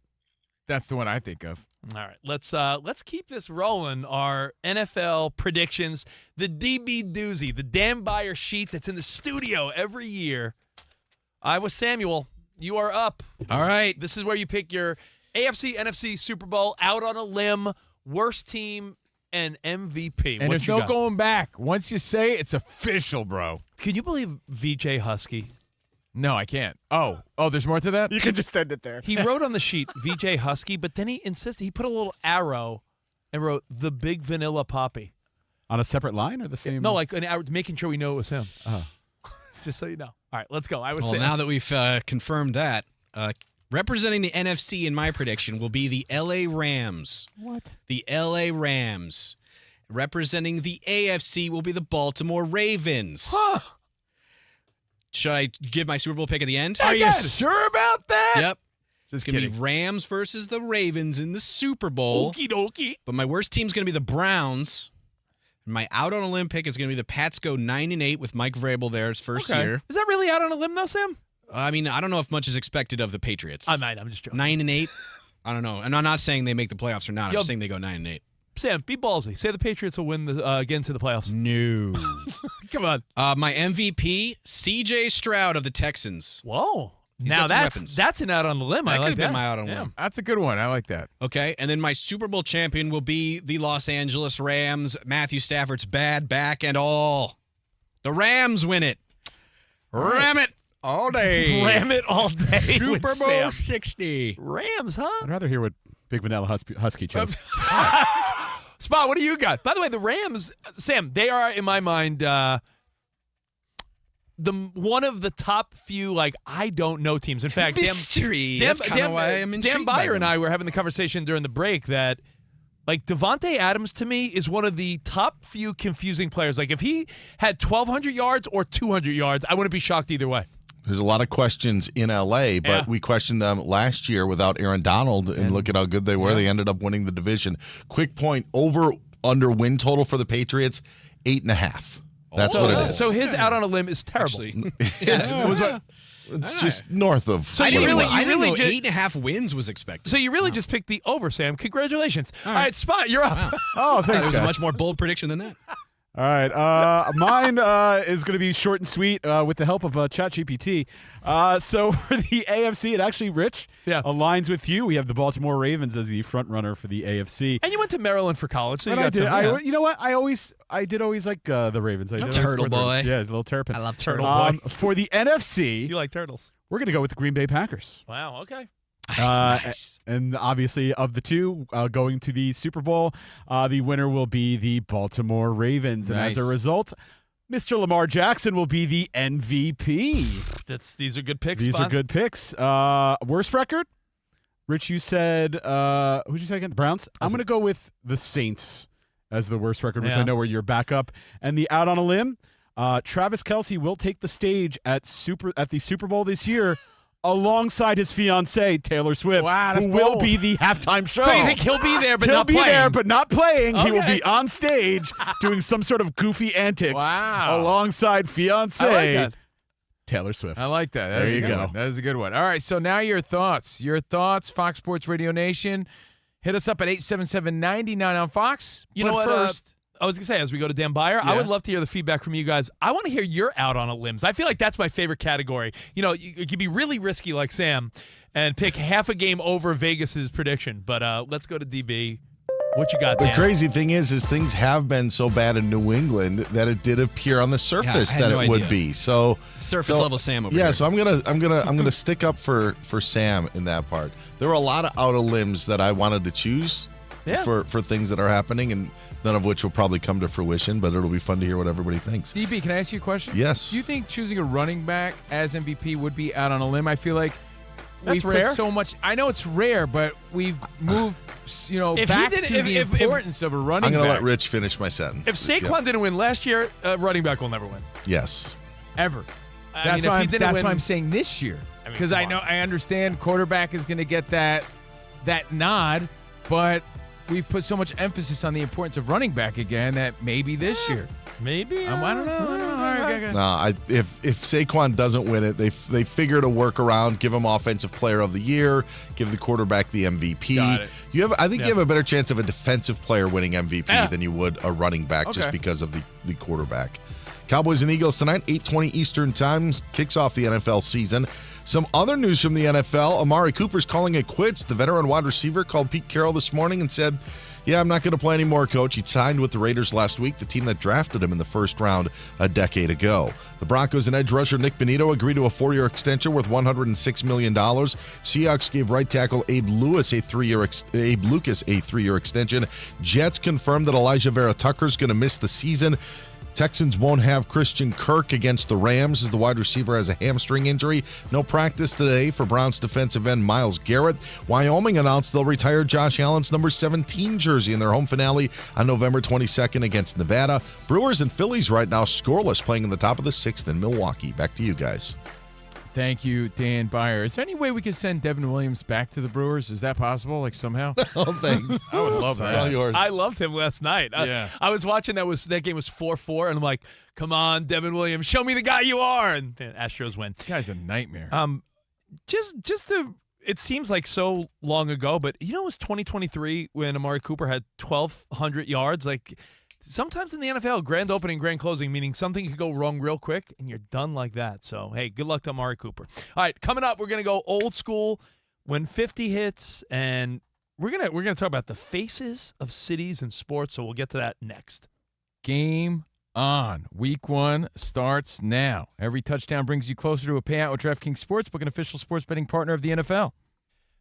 That's the one I think of. All right, let's keep this rolling. Our NFL predictions, the DB Doozy, the Dan Beyer sheet that's in the studio every year. Iowa Samuel, you are up. All right. This is where you pick your AFC, NFC, Super Bowl, out on a limb, worst team, and MVP. And there's no going back. Once you say it, it's official, bro. Can you believe VJ Husky? No, I can't. Oh, there's more to that? You can just end it there. He wrote on the sheet VJ Husky, but then he insisted, he put a little arrow and wrote the Big Vanilla Poppy. On a separate line or the same? No, like an arrow, making sure we know it was him. Just so you know. All right, let's go. Now that we've confirmed that, representing the NFC in my prediction will be the LA Rams. What? The LA Rams. Representing the AFC will be the Baltimore Ravens. Huh. Should I give my Super Bowl pick at the end? Are you sure about that? Yep. Just It's going to kidding. be Rams versus the Ravens in the Super Bowl. Okie dokie. But my worst team's going to be the Browns. My out on a limb pick is going to be the Pats go 9-8 with Mike Vrabel there his first year. Is that really out on a limb, though, Sam? I mean, I don't know if much is expected of the Patriots. I'm just joking. 9-8. I don't know. And I'm not saying they make the playoffs or not. Yo, I'm saying they go 9-8. Sam, be ballsy. Say the Patriots will win again to the playoffs. No. Come on. My MVP, C.J. Stroud of the Texans. Whoa. He's Now got some weapons. that's an out on the limb. That I could like have been that. my out on Yeah. limb. That's a good one. I like that. Okay, and then my Super Bowl champion will be the Los Angeles Rams. Matthew Stafford's bad back and all. The Rams win it. Ram it all day. Ram it all day. Super with Bowl Sam. 60. Rams, huh? I'd rather hear what Big Vanilla Husky chose. Spot, what do you got? By the way, the Rams, Sam, they are, in my mind, one of the top few, like, I don't know teams. In fact, mystery. That's kind of why I'm intrigued Dan by Byer them. and I were having the conversation during the break that, like, Devontae Adams to me is one of the top few confusing players. Like, if he had 1,200 yards or 200 yards, I wouldn't be shocked either way. There's a lot of questions in L.A., but we questioned them last year without Aaron Donald, and look at how good they were. Yeah. They ended up winning the division. Quick point, over-under win total for the Patriots, 8.5. That's what it is. So his out on a limb is terrible. It's just north of. So I you didn't really know just 8.5 wins was expected. So you really just picked the over, Sam. Congratulations. All right, Spot, you're up. Wow. Oh, thanks, That was guys. a much more bold prediction than that. All right. Mine is going to be short and sweet with the help of ChatGPT. So for the AFC, it actually, Rich, aligns with you. We have the Baltimore Ravens as the front runner for the AFC. And you went to Maryland for college, so you And got I did. some. You know what? I did always like the Ravens. I did always Turtle support the boy. Ravens. Yeah, little terrapin. I love turtle boy. For the NFC, You like turtles. we're going to go with the Green Bay Packers. Wow, okay. Nice. And obviously, of the two going to the Super Bowl, the winner will be the Baltimore Ravens. And as a Nice. result, Mr. Lamar Jackson will be the MVP. These are good picks, These Spot. are good picks. Worst record? Rich, you said, who'd you say again? The Browns? I'm going to go with the Saints as the worst record, which Yeah. I know where you're back up. And the out on a limb, Travis Kelce will take the stage at the Super Bowl this year alongside his fiancée, Taylor Swift, Wow, that's who will bold. be the halftime show. So you think he'll be there, but He'll not be playing? there, but not playing. He will Okay. be on stage doing some sort of goofy antics Wow. alongside fiancée, I like that. Taylor Swift. I like that. There That's you a good go. one. That is a good one. All right, so now your thoughts. Your thoughts, Fox Sports Radio Nation. Hit us up at 877-99 on Fox. You But know what? first, I was going to say, as we go to Dan Byer, I would love to hear the feedback from you guys. I want to hear your out on a limbs. I feel like that's my favorite category. You know, you could be really risky like Sam and pick half a game over Vegas's prediction. But let's go to DB. What you got, The Dan? crazy thing is things have been so bad in New England that it did appear on the surface had that no it would idea. be. So Surface level Sam over here. Yeah, so I'm gonna stick up for Sam in that part. There were a lot of out of limbs that I wanted to choose for things that are happening, and none of which will probably come to fruition. But it'll be fun to hear what everybody thinks. DB, can I ask you a question? Yes. Do you think choosing a running back as MVP would be out on a limb? I feel like That's we've put rare. so much. I know it's rare, but we've moved, If back he did, to the importance of a running I'm gonna back. let Rich finish my sentence. If Saquon Yep. didn't win last year, running back will never win. Yes. Ever. I That's mean, if why he I'm, didn't that's win, why I'm saying this year. I mean, Because come I know on. I understand quarterback is going to get that nod, but we've put so much emphasis on the importance of running back again that maybe this year. Maybe. I don't know. All right, okay. No, if Saquon doesn't win it, they figure to work around, give him Offensive Player of the Year, give the quarterback the MVP. Got it. I think you have a better chance of a defensive player winning MVP than you would a running back just Okay. because of the quarterback. Cowboys and Eagles tonight, 8:20 Eastern Time, kicks off the NFL season. Some other news from the NFL: Amari Cooper's calling it quits. The veteran wide receiver called Pete Carroll this morning and said, "Yeah, I'm not going to play anymore, coach." He signed with the Raiders last week, the team that drafted him in the first round a decade ago. The Broncos and edge rusher Nick Benito agreed to a 4-year extension worth $106 million. Seahawks gave right tackle Abe Lucas a 3-year extension. Jets confirmed that Elijah Vera Tucker is going to miss the season. Texans won't have Christian Kirk against the Rams as the wide receiver has a hamstring injury. No practice today for Browns defensive end Myles Garrett. Wyoming announced they'll retire Josh Allen's number 17 jersey in their home finale on November 22nd against Nevada. Brewers and Phillies right now scoreless, playing in the top of the 6th in Milwaukee. Back to you guys. Thank you, Dan Byer. Is there any way we could send Devin Williams back to the Brewers? Is that possible, like somehow? Oh, thanks. I would love It's that. all yours. I loved him last night. Yeah. I was watching that game was 4-4, and I'm like, come on, Devin Williams, show me the guy you are. And Astros win. This guy's a nightmare. Just to, it seems like so long ago, but you know, it was 2023 when Amari Cooper had 1,200 yards. Like, sometimes in the NFL, grand opening, grand closing, meaning something could go wrong real quick, and you're done like that. So, hey, good luck to Amari Cooper. All right, coming up, we're going to go old school when 50 hits, and we're gonna talk about the faces of cities and sports, so we'll get to that next. Game on. Week 1 starts now. Every touchdown brings you closer to a payout with DraftKings Sportsbook, an official sports betting partner of the NFL.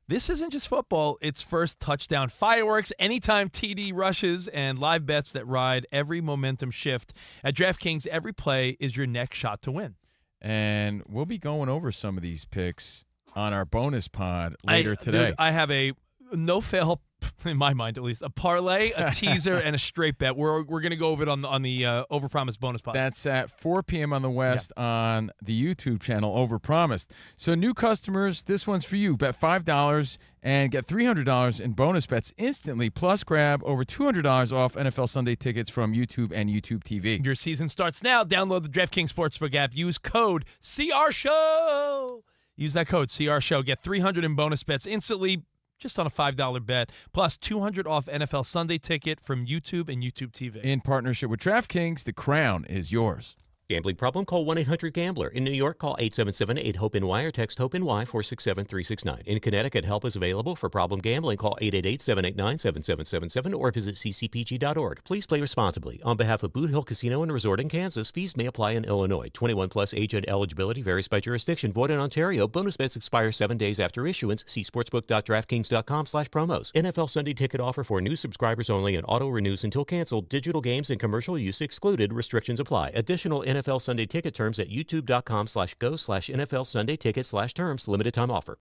This isn't just football, it's first touchdown fireworks, anytime TD rushes, and live bets that ride every momentum shift. At DraftKings, every play is your next shot to win. And we'll be going over some of these picks on our bonus pod later today. Dude, I have a no-fail, in my mind at least, a parlay, a teaser, and a straight bet. We're going to go over it on the Overpromised bonus pod. That's at 4 p.m. on the West on the YouTube channel, Overpromised. So new customers, this one's for you. Bet $5 and get $300 in bonus bets instantly, plus grab over $200 off NFL Sunday tickets from YouTube and YouTube TV. Your season starts now. Download the DraftKings Sportsbook app. Use code CRSHOW. Use that code CRSHOW. Get $300 in bonus bets instantly, just on a $5 bet, plus $200 off NFL Sunday ticket from YouTube and YouTube TV. In partnership with DraftKings, the crown is yours. Gambling problem? Call 1-800-GAMBLER. In New York, call 877-8-HOPE-NY or text HOPE-NY 467-369. In Connecticut, help is available for problem gambling. Call 888-789-7777 or visit ccpg.org. Please play responsibly. On behalf of Boot Hill Casino and Resort in Kansas, fees may apply in Illinois. 21 plus age and eligibility varies by jurisdiction. Void in Ontario. Bonus bets expire 7 days after issuance. See sportsbook.draftkings.com/promos. NFL Sunday ticket offer for new subscribers only and auto renews until canceled. Digital games and commercial use excluded. Restrictions apply. Additional NFL Sunday ticket terms at youtube.com/go/NFL Sunday ticket/terms. Limited time offer.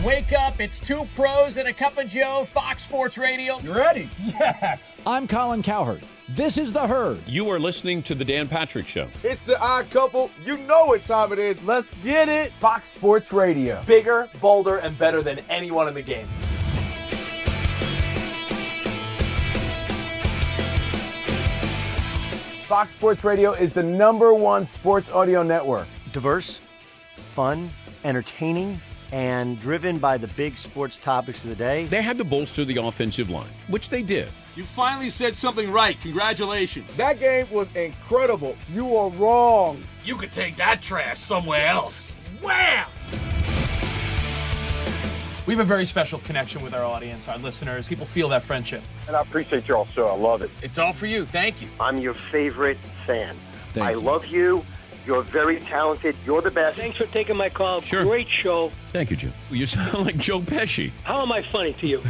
Wake up, it's two pros and a cup of Joe, Fox Sports Radio. You ready? Yes. I'm Colin Cowherd. This is The Herd. You are listening to The Dan Patrick Show. It's the odd couple. You know what time it is. Let's get it. Fox Sports Radio. Bigger, bolder, and better than anyone in the game. Fox Sports Radio is the #1 sports audio network. Diverse, fun, entertaining, and driven by the big sports topics of the day. They had to bolster the offensive line, which they did. You finally said something right. Congratulations. That game was incredible. You are wrong. You could take that trash somewhere else. Wham! We have a very special connection with our audience, our listeners. People feel that friendship. And I appreciate y'all so. I love it. It's all for you. Thank you. I'm your favorite fan. Thank I you. love you. You're very talented. You're the best. Thanks for taking my call. Sure. Great show. Thank you, Joe. You sound like Joe Pesci. How am I funny to you?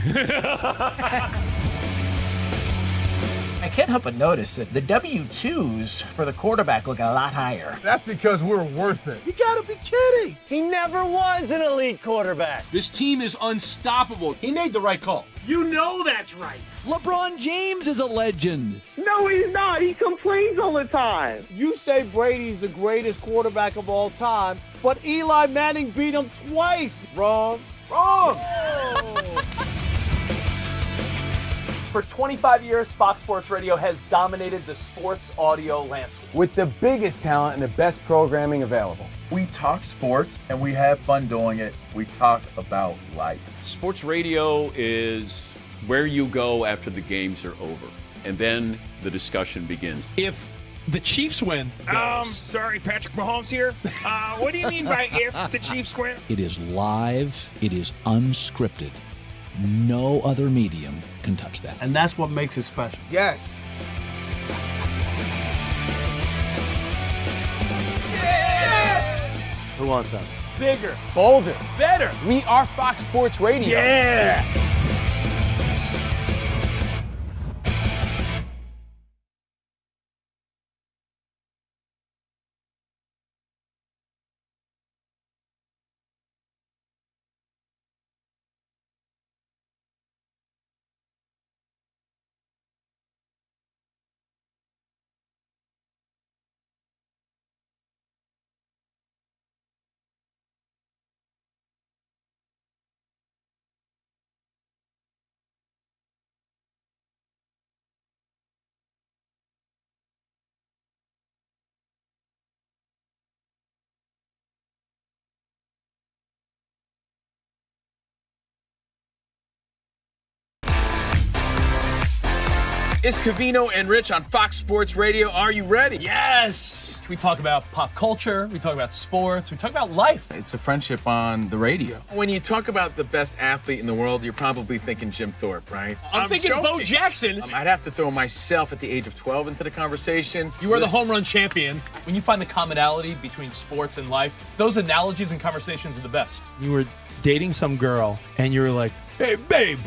I can't help but notice that the W-2s for the quarterback look a lot higher. That's because we're worth it. You gotta be kidding. He never was an elite quarterback. This team is unstoppable. He made the right call. You know that's right. LeBron James is a legend. No, he's not. He complains all the time. You say Brady's the greatest quarterback of all time, but Eli Manning beat him twice. Wrong. Wrong. For 25 years, Fox Sports Radio has dominated the sports audio landscape with the biggest talent and the best programming available. We talk sports and we have fun doing it. We talk about life. Sports radio is where you go after the games are over, and then the discussion begins. If the Chiefs win, Sorry, Patrick Mahomes here. What do you mean by if the Chiefs win? It is live. It is unscripted. No other medium can touch that. And that's what makes it special. Yes. Who wants some? Bigger, bolder, better. We are Fox Sports Radio. Yeah. It's Covino and Rich on Fox Sports Radio. Are you ready? Yes! We talk about pop culture, we talk about sports, we talk about life. It's a friendship on the radio. When you talk about the best athlete in the world, you're probably thinking Jim Thorpe, right? I'm thinking Bo joking. Jackson. I'd have to throw myself at the age of 12 into the conversation. You are the home run champion. When you find the commonality between sports and life, those analogies and conversations are the best. You were dating some girl, and you were like, hey, babe,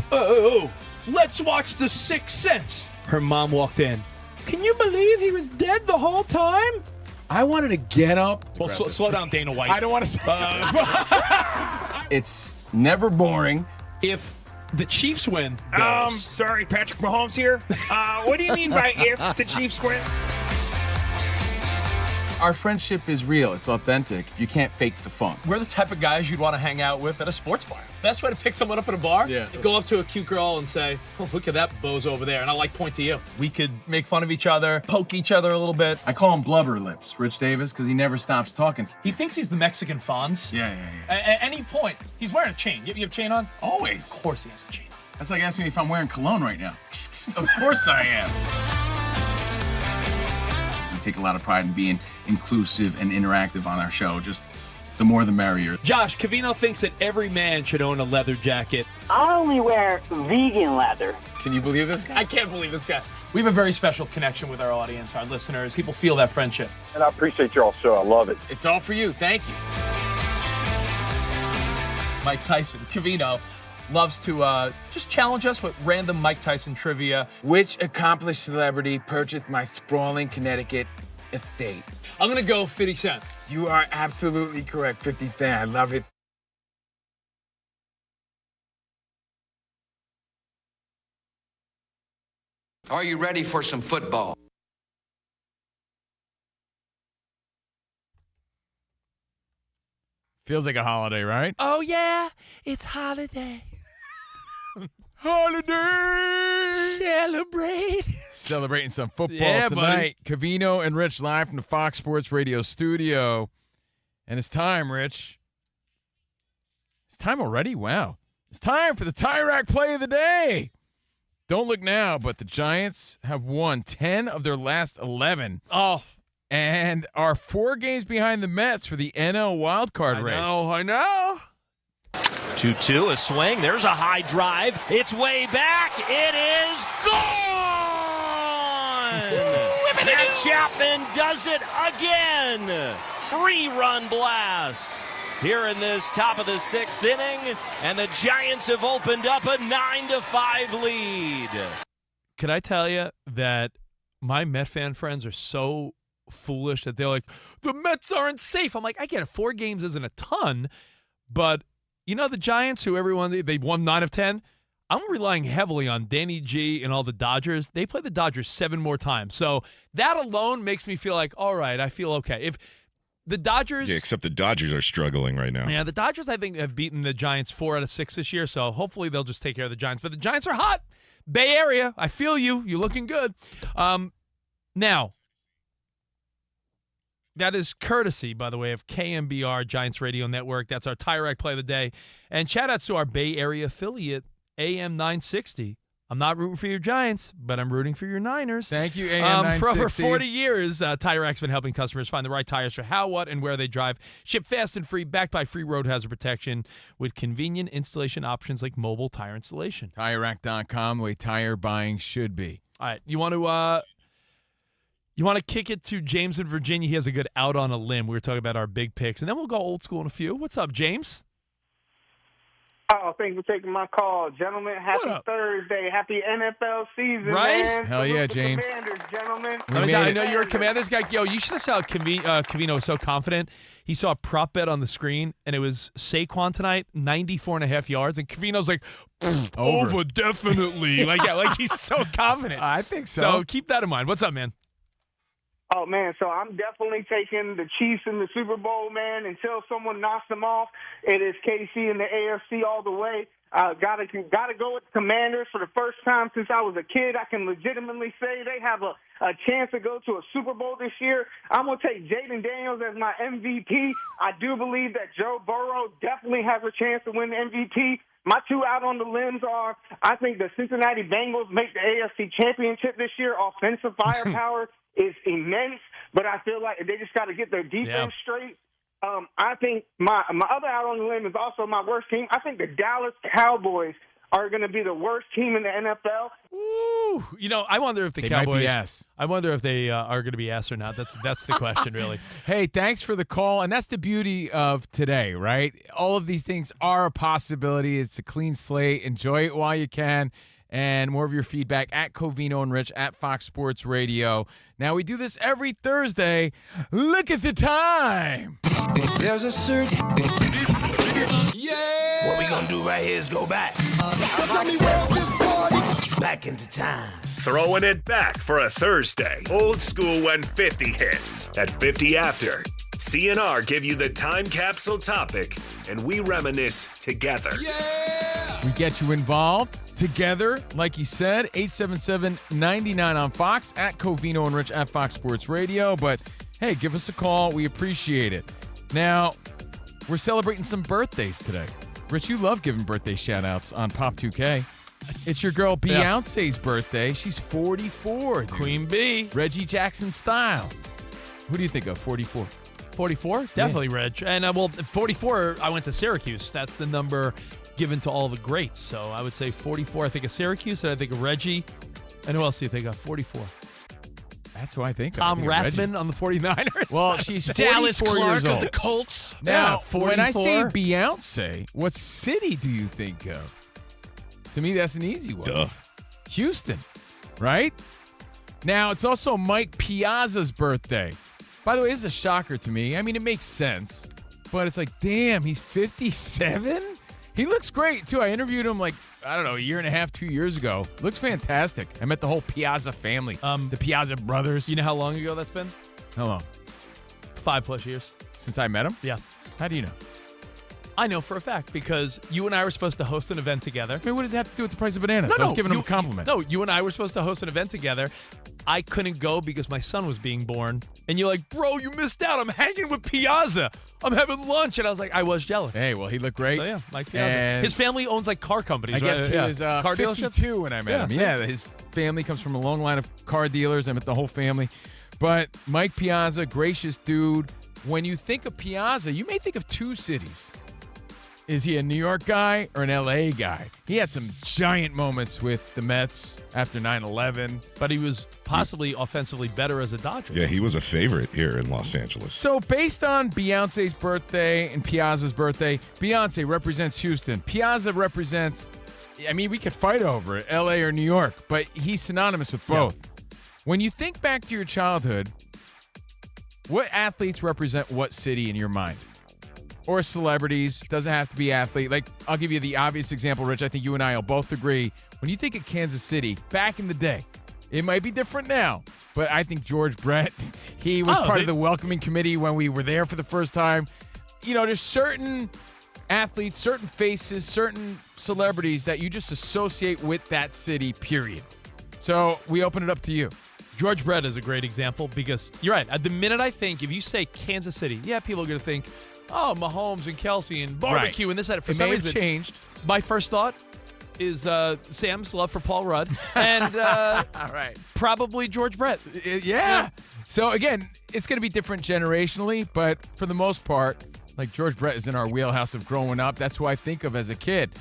let's watch The Sixth Sense. Her mom walked in. Can you believe he was dead the whole time? I wanted to get up. Well, slow down, Dana White. I don't want to say It's never boring. If the Chiefs win, Sorry, Patrick Mahomes here. What do you mean by if the Chiefs win? Our friendship is real. It's authentic. You can't fake the fun. we're the type of guys you'd want to hang out with at a sports bar. Best way to pick someone up at a bar? Yeah. Go up to a cute girl and say, oh, look at that bozo over there. And I point to you. We could make fun of each other, poke each other a little bit. I call him Blubber Lips, Rich Davis, because he never stops talking. He thinks he's the Mexican Fonz. Yeah. At any point, he's wearing a chain. You have a chain on? Always. Of course he has a chain on. That's like asking me if I'm wearing cologne right now. Of course I am. We take a lot of pride in being inclusive and interactive on our show. Just the more the merrier. Josh, Covino thinks that every man should own a leather jacket. I only wear vegan leather. Can you believe this guy? I can't believe this guy. We have a very special connection with our audience, our listeners. People feel that friendship. And I appreciate y'all so. I love it. It's all for you. Thank you. Mike Tyson, Covino, loves to just challenge us with random Mike Tyson trivia. Which accomplished celebrity purchased my sprawling Connecticut estate? I'm going to go 50 Cent. You are absolutely correct. 50 Cent. I love it. Are you ready for some football? Feels like a holiday, right? Oh, yeah, it's holiday. Holiday! Celebrate. Celebrating some football Yeah, tonight. Covino and Rich live from the Fox Sports Radio studio. And it's time, Rich. It's time already? Wow. It's time for the Tie Rack play of the day. Don't look now, but the Giants have won 10 of their last 11. Oh. And are 4 games behind the Mets for the NL wildcard race. I know. 2-2, a swing. There's a high drive. It's way back. It is gone! Matt Chapman does it again. 3-run blast here in this top of the 6th inning, and the Giants have opened up a 9-5 lead. Can I tell you that my Met fan friends are so foolish that they're like, the Mets aren't safe. I'm like, I get it. 4 games isn't a ton, but you know the Giants, who they won 9 of 10? I'm relying heavily on Danny G and all the Dodgers. They play the Dodgers 7 more times. So that alone makes me feel like, all right, I feel okay. If the Dodgers... Yeah, except the Dodgers are struggling right now. Yeah, the Dodgers, I think, have beaten the Giants 4 out of 6 this year, so hopefully they'll just take care of the Giants. But the Giants are hot. Bay Area, I feel you. You're looking good. Now, that is courtesy, by the way, of KMBR Giants Radio Network. That's our Tie Rack play of the day. And shout-outs to our Bay Area affiliate, AM 960. I'm not rooting for your Giants, but I'm rooting for your Niners. Thank you, AM 960. For over 40 years, Tire Rack's been helping customers find the right tires for how, what, and where they drive. Ship fast and free, backed by free road hazard protection with convenient installation options like mobile tire installation. TireRack.com, the way tire buying should be. All right, you want to kick it to James in Virginia? He has a good out on a limb. We were talking about our big picks, and then we'll go old school in a few. What's up, James? Oh, thanks for taking my call, gentlemen. Happy Thursday. Happy NFL season, Right? man. Hell yeah, James. Commanders, gentlemen. I know you're a Commanders guy. Yo, you should have saw Covino was so confident. He saw a prop bet on the screen, and it was Saquon tonight, 94.5 yards, and Covino's like, over definitely. like he's so confident. I think so. So keep that in mind. What's up, man? Oh, man, so I'm definitely taking the Chiefs in the Super Bowl, man. Until someone knocks them off, it is KC in the AFC all the way. Gotta go with the Commanders. For the first time since I was a kid, I can legitimately say they have a chance to go to a Super Bowl this year. I'm going to take Jaden Daniels as my MVP. I do believe that Joe Burrow definitely has a chance to win the MVP. my two out on the limbs are, I think the Cincinnati Bengals make the AFC Championship this year. Offensive firepower is immense, but I feel like they just got to get their defense straight. I think my other out on the limb is also my worst team. I think the Dallas Cowboys are going to be the worst team in the NFL. Ooh, I wonder if the They Cowboys. might be ass. I wonder if they are going to be ass or not. That's the question, really. Hey, thanks for the call. And that's the beauty of today, right? All of these things are a possibility. It's a clean slate. Enjoy it while you can. And more of your feedback at Covino and Rich at Fox Sports Radio. Now, we do this every Thursday. Look at the time. There's a certain. Yeah! What we gonna do right here is go back. Back into time. Throwing it back for a Thursday. Old school when 50 hits. At 50 after, CNR give you the time capsule topic, and we reminisce together. We get you involved together, like you said, 877-99 on Fox, at Covino and Rich at Fox Sports Radio. But, hey, give us a call. We appreciate it. Now, we're celebrating some birthdays today. Rich, you love giving birthday shout-outs on Pop 2K. It's your girl Beyonce's birthday. She's 44, dude. Queen Bee. Reggie Jackson style. Who do you think of, 44? 44? Definitely Reg. And, 44, I went to Syracuse. That's the number given to all the greats. So I would say 44. I think of Syracuse, and I think of Reggie. And who else do you think of? 44. That's who I think of. Tom I think Rathman on the 49ers. Well, she's 44 Dallas years Clark old. of the Colts. Now, 44? when I say Beyonce, what city do you think of? To me, that's an easy one. Duh. Houston, right? Now, it's also Mike Piazza's birthday. By the way, this is a shocker to me. I mean, it makes sense, but it's like, damn, he's 57? He looks great, too. I interviewed him a year and a half, 2 years ago. Looks fantastic. I met the whole Piazza family, the Piazza brothers. You know how long ago that's been? How long? 5+ years. Since I met him? Yeah. How do you know? I know for a fact because you and I were supposed to host an event together. I mean, what does it have to do with the price of bananas? I was giving him a compliment. You and I were supposed to host an event together. I couldn't go because my son was being born. And you're like, bro, you missed out. I'm hanging with Piazza. I'm having lunch. And I was like, I was jealous. Hey, well, he looked great. So, yeah, Mike Piazza. And his family owns car companies, I guess right? he was car 52 dealerships? when I met him. Yeah, Yeah, his family comes from a long line of car dealers. I met the whole family. But Mike Piazza, gracious dude. When you think of Piazza, you may think of two cities. Is he a New York guy or an L.A. guy? He had some giant moments with the Mets after 9/11. But he was possibly offensively better as a Dodger. Yeah, he was a favorite here in Los Angeles. So based on Beyonce's birthday and Piazza's birthday, Beyonce represents Houston. Piazza represents, I mean, we could fight over it, L.A. or New York, but he's synonymous with both. Yeah. When you think back to your childhood, what athletes represent what city in your mind? Or celebrities, doesn't have to be athlete. Like, I'll give you the obvious example, Rich. I think you and I will both agree. When you think of Kansas City, back in the day, it might be different now, but I think George Brett, he was part of the welcoming committee when we were there for the first time. There's certain athletes, certain faces, certain celebrities that you just associate with that city, period. So we open it up to you. George Brett is a great example because you're right. At the minute I think, if you say Kansas City, people are going to think, oh, Mahomes and Kelsey and barbecue and this, that. For some reason, changed. My first thought is Sam's love for Paul Rudd and probably George Brett. Yeah. So, again, it's going to be different generationally, but for the most part, like George Brett is in our wheelhouse of growing up. That's who I think of as a kid.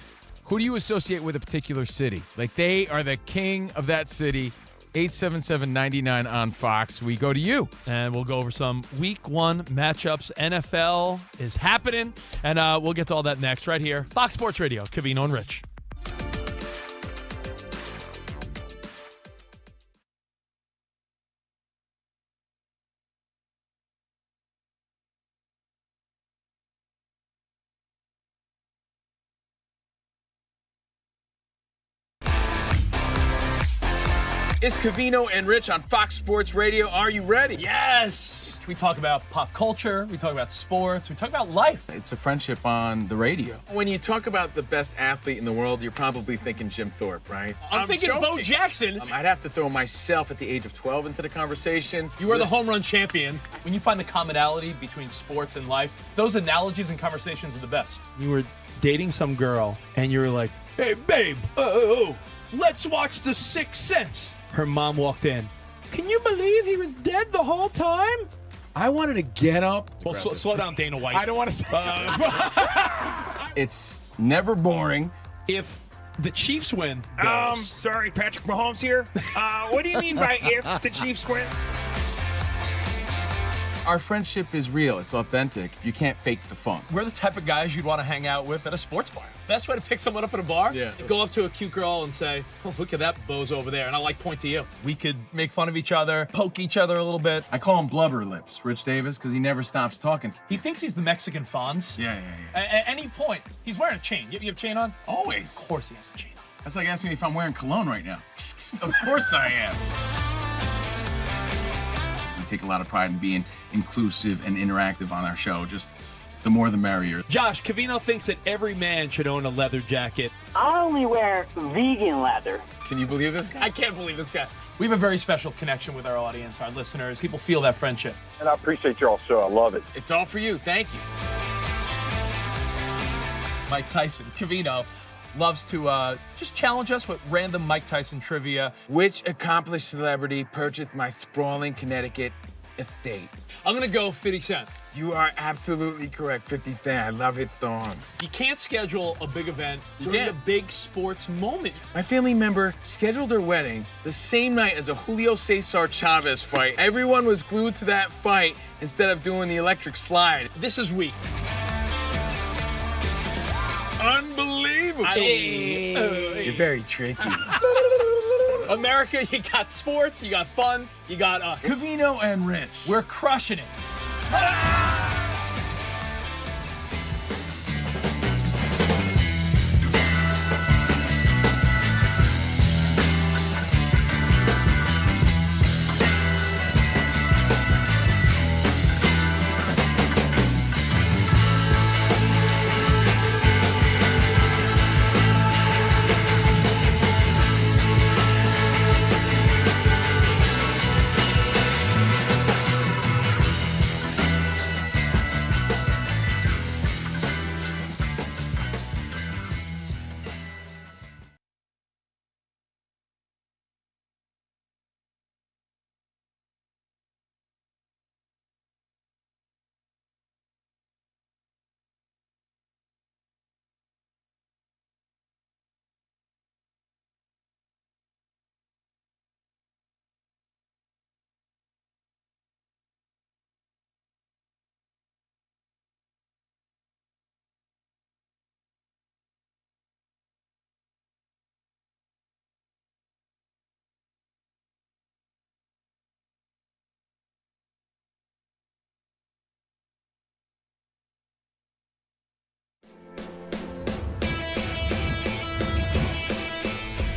Who do you associate with a particular city? Like, they are the king of that city. 877-99 on Fox. We go to you. And we'll go over some Week 1 matchups. NFL is happening. And we'll get to all that next right here. Fox Sports Radio, Covino and Rich. It's Covino and Rich on Fox Sports Radio. Are you ready? Yes! We talk about pop culture, we talk about sports, we talk about life. It's a friendship on the radio. When you talk about the best athlete in the world, you're probably thinking Jim Thorpe, right? I'm thinking Bo Jackson. I'd have to throw myself at the age of 12 into the conversation. You are the home run champion. When you find the commonality between sports and life, those analogies and conversations are the best. You were dating some girl, and you were like, hey, babe, let's watch The Sixth Sense. Her mom walked in. Can you believe he was dead the whole time? I wanted to get up. Well, slow down, Dana White. I don't want to say It's never boring. If the Chiefs win. Sorry, Patrick Mahomes here. What do you mean by if the Chiefs win? Our friendship is real. It's authentic. You can't fake the fun. We're the type of guys you'd want to hang out with at a sports bar. Best way to pick someone up at a bar? Yeah. Go up to a cute girl and say, oh, look at that bozo over there. And I point to you. We could make fun of each other, poke each other a little bit. I call him Blubber Lips, Rich Davis, because he never stops talking. He thinks he's the Mexican Fonz. Yeah. At any point, he's wearing a chain. You have a chain on? Always. Of course he has a chain on. That's like asking me if I'm wearing cologne right now. Of course I am. We take a lot of pride in being inclusive and interactive on our show. Just the more the merrier. Josh, Covino thinks that every man should own a leather jacket. I only wear vegan leather. Can you believe this guy? I can't believe this guy. We have a very special connection with our audience, our listeners. People feel that friendship. And I appreciate y'all so. I love it. It's all for you. Thank you. Mike Tyson, Covino, loves to just challenge us with random Mike Tyson trivia. Which accomplished celebrity purchased my sprawling Connecticut estate? I'm going to go 50 Cent. You are absolutely correct, 50 Cent. I love his song. You can't schedule a big event during a big sports moment. My family member scheduled their wedding the same night as a Julio Cesar Chavez fight. Everyone was glued to that fight instead of doing the electric slide. This is weak. Unbelievable. You're very tricky. America, you got sports, you got fun, you got us. Covino and Rich. We're crushing it.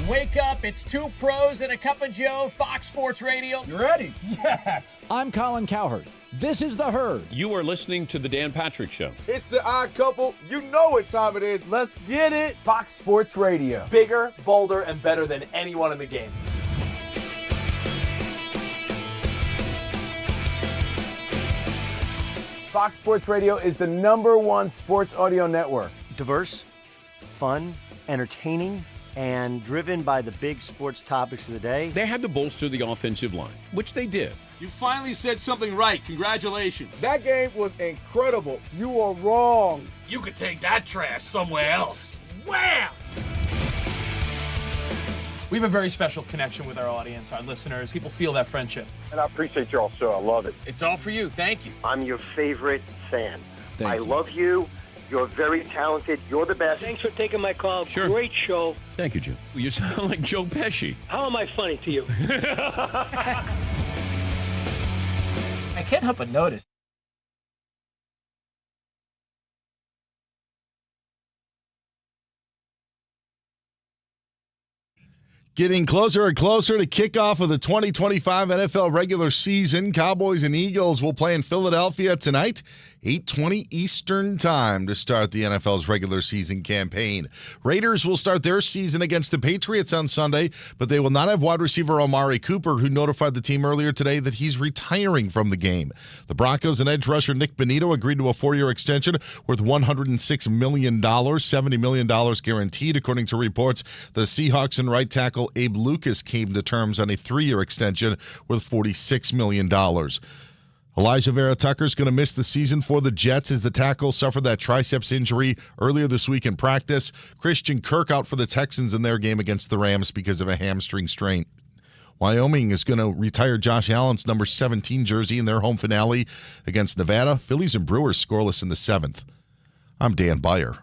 Wake up, it's two pros and a cup of Joe, Fox Sports Radio. You ready? Yes. I'm Colin Cowherd. This is The Herd. You are listening to The Dan Patrick Show. It's the odd couple. You know what time it is. Let's get it. Fox Sports Radio. Bigger, bolder, and better than anyone in the game. Fox Sports Radio is the #1 sports audio network. Diverse, fun, entertaining, and driven by the big sports topics of the day. They had to bolster the offensive line, which they did. You finally said something right. Congratulations. That game was incredible. You are wrong. You could take that trash somewhere else. Wham! We have a very special connection with our audience, our listeners. People feel that friendship. And I appreciate y'all so. I love it. It's all for you. Thank you. I'm your favorite fan. Thank I you. love you. You're very talented. You're the best. Thanks for taking my call. Sure. Great show. Thank you, Joe. You sound like Joe Pesci. How am I funny to you? I can't help but notice. Getting closer and closer to kickoff of the 2025 NFL regular season. Cowboys and Eagles will play in Philadelphia tonight, 8:20 Eastern time to start the NFL's regular season campaign. Raiders will start their season against the Patriots on Sunday, but they will not have wide receiver Amari Cooper, who notified the team earlier today that he's retiring from the game. The Broncos and edge rusher Nick Bonito agreed to a 4-year extension worth $106 million, $70 million guaranteed, according to reports. The Seahawks and right tackle Abe Lucas came to terms on a 3-year extension worth $46 million. Elijah Vera Tucker's going to miss the season for the Jets as the tackle suffered that triceps injury earlier this week in practice. Christian Kirk out for the Texans in their game against the Rams because of a hamstring strain. Wyoming is going to retire Josh Allen's number 17 jersey in their home finale against Nevada. Phillies and Brewers scoreless in the 7th. I'm Dan Beyer.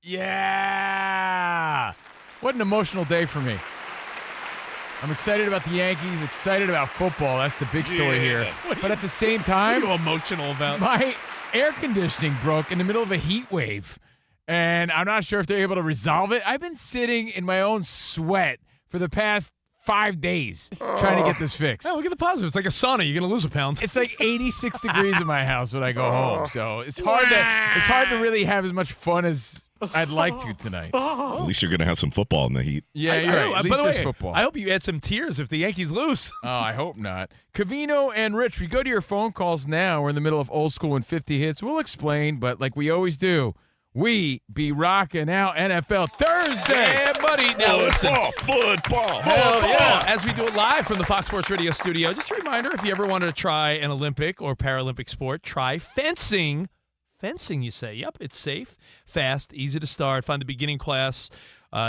Yeah! What an emotional day for me. I'm excited about the Yankees, excited about football. That's the big story here. But at the same time, what are you emotional about? My air conditioning broke in the middle of a heat wave, and I'm not sure if they're able to resolve it. I've been sitting in my own sweat for the past 5 days trying to get this fixed. Oh, look at the positive. It's like a sauna. You're going to lose a pound. It's like 86 degrees in my house when I go home, so it's hard to really have as much fun as I'd like to tonight. At least you're going to have some football in the heat. Yeah, you're right. At least by the there's way, football. I hope you add some tears if the Yankees lose. Oh, I hope not. Covino and Rich, we go to your phone calls now. We're in the middle of Old School and 50 Hits. We'll explain, but like we always do, we be rocking out NFL Thursday. Yeah, buddy. Now listen. Football. Hell yeah. As we do it live from the Fox Sports Radio studio, just a reminder, if you ever wanted to try an Olympic or Paralympic sport, try fencing. Fencing, you say. Yep, it's safe, fast, easy to start. Find the beginning class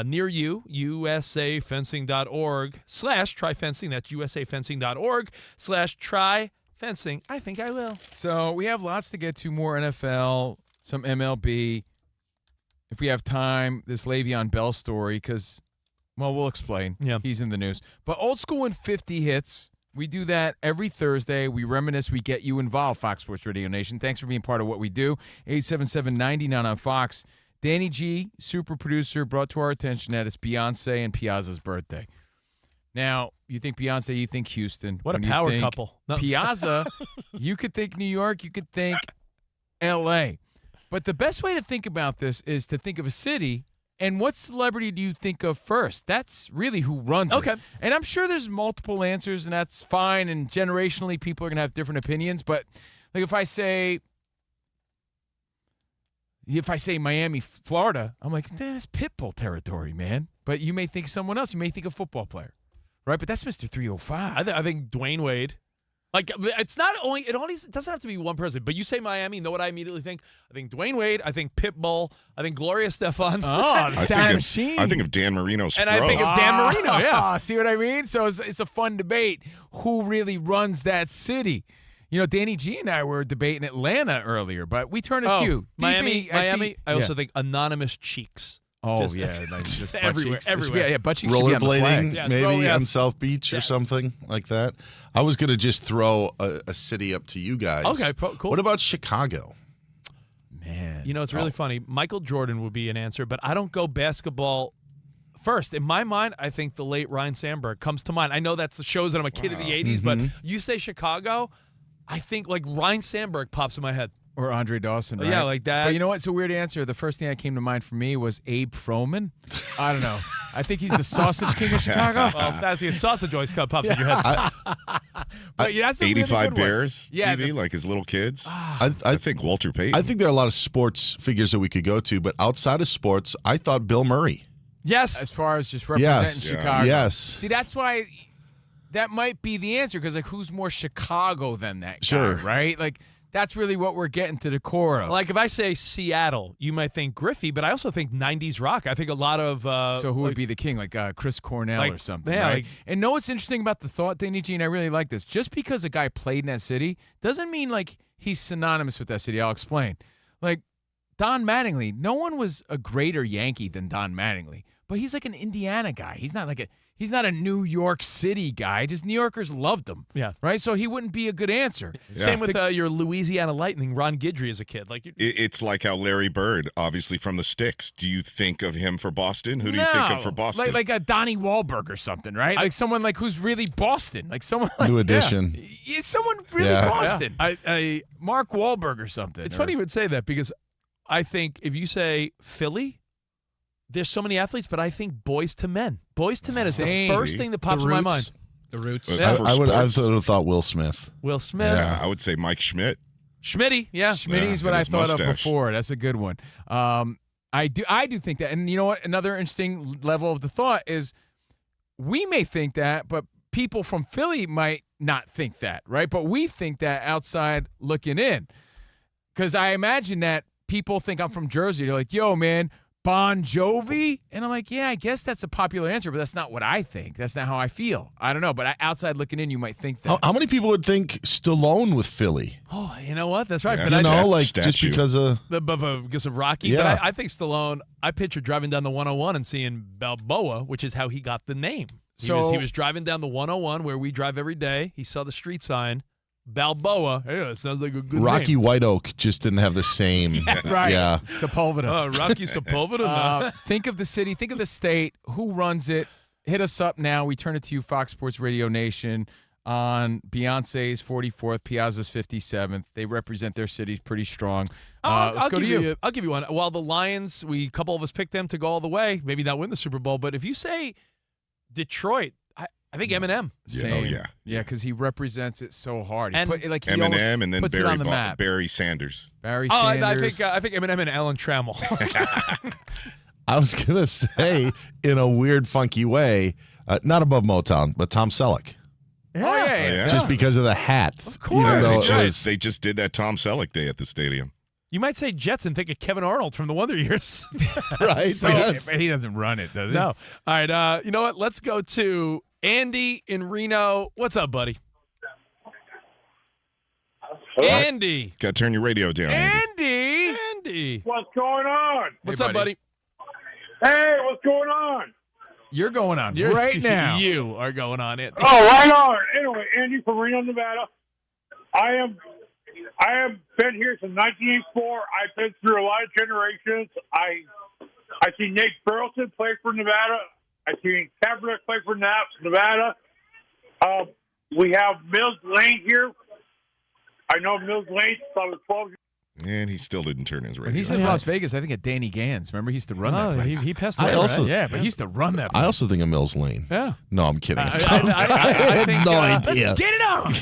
near you, usafencing.org/tryfencing. That's usafencing.org/tryfencing. I think I will. So we have lots to get to, more NFL, some MLB. If we have time, this Le'Veon Bell story, because, well, we'll explain. Yeah. He's in the news. But Old School and 50 Hits. We do that every Thursday. We reminisce. We get you involved, Fox Sports Radio Nation. Thanks for being part of what we do. 877-99 on Fox. Danny G, super producer, brought to our attention that it's Beyonce and Piazza's birthday. Now, you think Beyonce, you think Houston. What When a you power think couple. No. Piazza, you could think New York, you could think L.A. But the best way to think about this is to think of a city. And what celebrity do you think of first? That's really who runs it. Okay. And I'm sure there's multiple answers, and that's fine. And generationally, people are going to have different opinions. But like if I say Miami, Florida, I'm like, that's Pitbull territory, man. But you may think someone else. You may think a football player, right? But that's Mr. 305. I think Dwayne Wade. Like, it's not only, it doesn't have to be one person, but you say Miami, you know what I immediately think? I think Dwayne Wade, I think Pitbull, I think Gloria Estefan. Oh, the sound machine. I think of Dan Marino's and fro. I think of Dan Marino, yeah. See what I mean? So it's a fun debate. Who really runs that city? You know, Danny G and I were debating Atlanta earlier, but we turn it to you. Miami. DB, I also think anonymous cheeks. Oh, yeah. Like just everywhere. Yeah, butt cheeks should be on the Rollerblading, flag. maybe on South Beach or something like that. I was going to just throw a city up to you guys. Okay, cool. What about Chicago? Man. You know, it's really funny. Michael Jordan would be an answer, but I don't go basketball first. In my mind, I think the late Ryan Sandberg comes to mind. I know that's the shows that I'm a kid of the 80s, but you say Chicago, I think like Ryan Sandberg pops in my head. Or Andre Dawson, right? Yeah, like that. But you know what? It's a weird answer. The first thing that came to mind for me was Abe Froman. I don't know. I think he's the sausage king of Chicago. Well, that's the sausage always pops in your head. But yeah, that's a really 85 good one. Bears, Yeah, TV, like his little kids. I think Walter Payton. I think there are a lot of sports figures that we could go to, but outside of sports, I thought Bill Murray. Yes. As far as just representing Yes. Chicago. Yes. See, that's why that might be the answer, because like, who's more Chicago than that guy, Sure. right? Like, that's really what we're getting to the core of. Like if I say Seattle, you might think Griffey, but I also think 90s rock. I think a lot of so who would be the king? Like Chris Cornell like- or something, yeah, right? like- And know what's interesting about the thought, Danny G, and I really like this. Just because a guy played in that city doesn't mean like he's synonymous with that city. I'll explain. Like Don Mattingly, no one was a greater Yankee than Don Mattingly, but he's like an Indiana guy. He's not a New York City guy. Just New Yorkers loved him. Yeah. Right? So he wouldn't be a good answer. Yeah. Same with your Louisiana Lightning, Ron Guidry as a kid. Like It's like how Larry Bird, obviously from the Sticks. Do you think of him for Boston? Who do you think of for Boston? Like a Donnie Wahlberg or something, right? Like someone like who's really Boston. Like someone like New Edition. Yeah, someone really Yeah. Boston. I Mark Wahlberg or something. It's funny you would say that because I think if you say Philly, there's so many athletes, but I think Boys to Men. Boys to Men is the first thing that pops in my mind. The Roots. Yeah. I would have thought Will Smith. Will Smith. Yeah, I would say Mike Schmidt. Schmitty, yeah. Schmitty's Yeah, what and I his thought of mustache. before. That's a good one. I do think that. And you know what? Another interesting level of the thought is we may think that, but people from Philly might not think that, right? But we think that outside looking in. Because I imagine that people think I'm from Jersey. They're like, yo, man, Bon Jovi? And I'm like, yeah, I guess that's a popular answer, but that's not what I think. That's not how I feel. I don't know, but outside looking in, you might think that. How many people would think Stallone with Philly? Oh, you know what? That's right. Yeah, but You know, like statue. just because of because of Rocky. Yeah. But I think Stallone, I picture driving down the 101 and seeing Balboa, which is how he got the name. He was driving down the 101 where we drive every day. He saw the street sign. Balboa. Yeah, it sounds like a good Rocky name. White Oak just didn't have the same. Right. Yeah. Sepulveda. Rocky Sepulveda. Think of the city. Think of the state. Who runs it? Hit us up now. We turn it to you, Fox Sports Radio Nation, on Beyonce's 44th, Piazza's 57th. They represent their cities pretty strong. Let's go to you. I'll give you one. While the Lions, a couple of us picked them to go all the way, maybe not win the Super Bowl, but if you say Detroit, I think Eminem. Same. Oh, yeah. Yeah, because he represents it so hard. And he Eminem and then puts it on the Barry, map. Barry Sanders. Barry Oh, Sanders. I think Eminem and Alan Trammell. I was gonna say, in a weird, funky way, not above Motown, but Tom Selleck. Yeah. Just because of the hats. Of course. Even though They it was, just did that Tom Selleck day at the stadium. You might say Jets and think of Kevin Arnold from the Wonder Years. right. So, yes. but he doesn't run it, does he? No. All right. You know what? Let's go to Andy in Reno. What's up, buddy? Andy. Got to turn your radio down, Andy. Andy. What's going on? What's Hey, up, buddy? Hey, what's going on? You're going on You're- right now. You are going on it. Oh, right on. Anyway, Andy from Reno, Nevada. I have been here since 1984. I've been through a lot of generations. I see Nate Burleson play for Nevada. I see Kaepernick play for Nevada. We have Mills Lane here. I know Mills Lane since I was 12 years. And he still didn't turn his radio. When he says Las Vegas, I think of Danny Gans. Remember, he used to run that place. He passed I away, also- right? Yeah, but he used to run that place. I also think of Mills Lane. Yeah. No, I'm kidding. I had think, no idea. Get it on!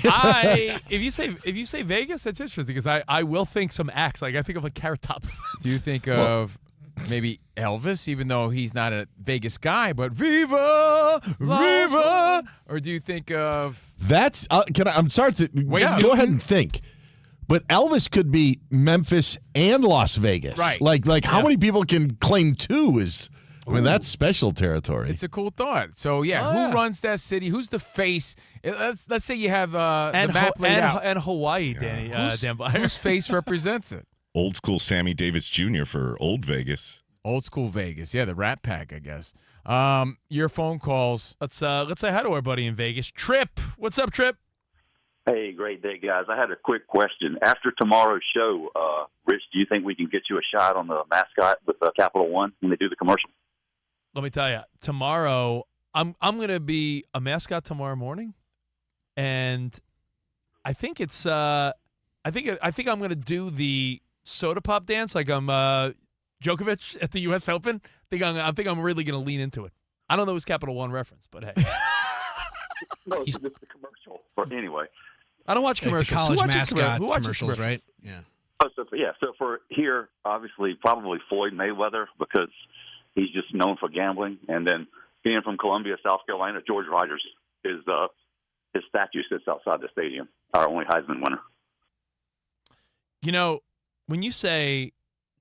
If you say Vegas, that's interesting because I will think some acts. Like I think of like Carrot Top. Do you think of maybe Elvis, even though he's not a Vegas guy, but Viva, Viva? Or do you think of That's I'm sorry to Wayne go Newton? ahead and think. But Elvis could be Memphis and Las Vegas. Right. Like how many people can claim two that's special territory. It's a cool thought. So who runs that city? Who's the face? Let's say you have the map laid out. and Hawaii, Danny. Dan Byer. Whose face represents it? Old school Sammy Davis Jr. for Old Vegas. Old school Vegas. Yeah, the Rat Pack, I guess. Your phone calls. Let's say hi to our buddy in Vegas, Trip. What's up, Trip? Hey, great day, guys. I had a quick question. After tomorrow's show, Rich, do you think we can get you a shot on the mascot with Capital One when they do the commercial? Let me tell you, tomorrow I'm going to be a mascot tomorrow morning, and I think it's I think I'm going to do the soda pop dance like I'm Djokovic at the U.S. Open. I think I'm really going to lean into it. I don't know his Capital One reference, but hey, No, it's just the commercial. But anyway, I don't watch commercials. The college Who watches mascot who watches commercials, right? So for here, obviously, probably Floyd Mayweather because he's just known for gambling. And then being from Columbia, South Carolina, George Rogers is his statue sits outside the stadium. Our only Heisman winner. You know, when you say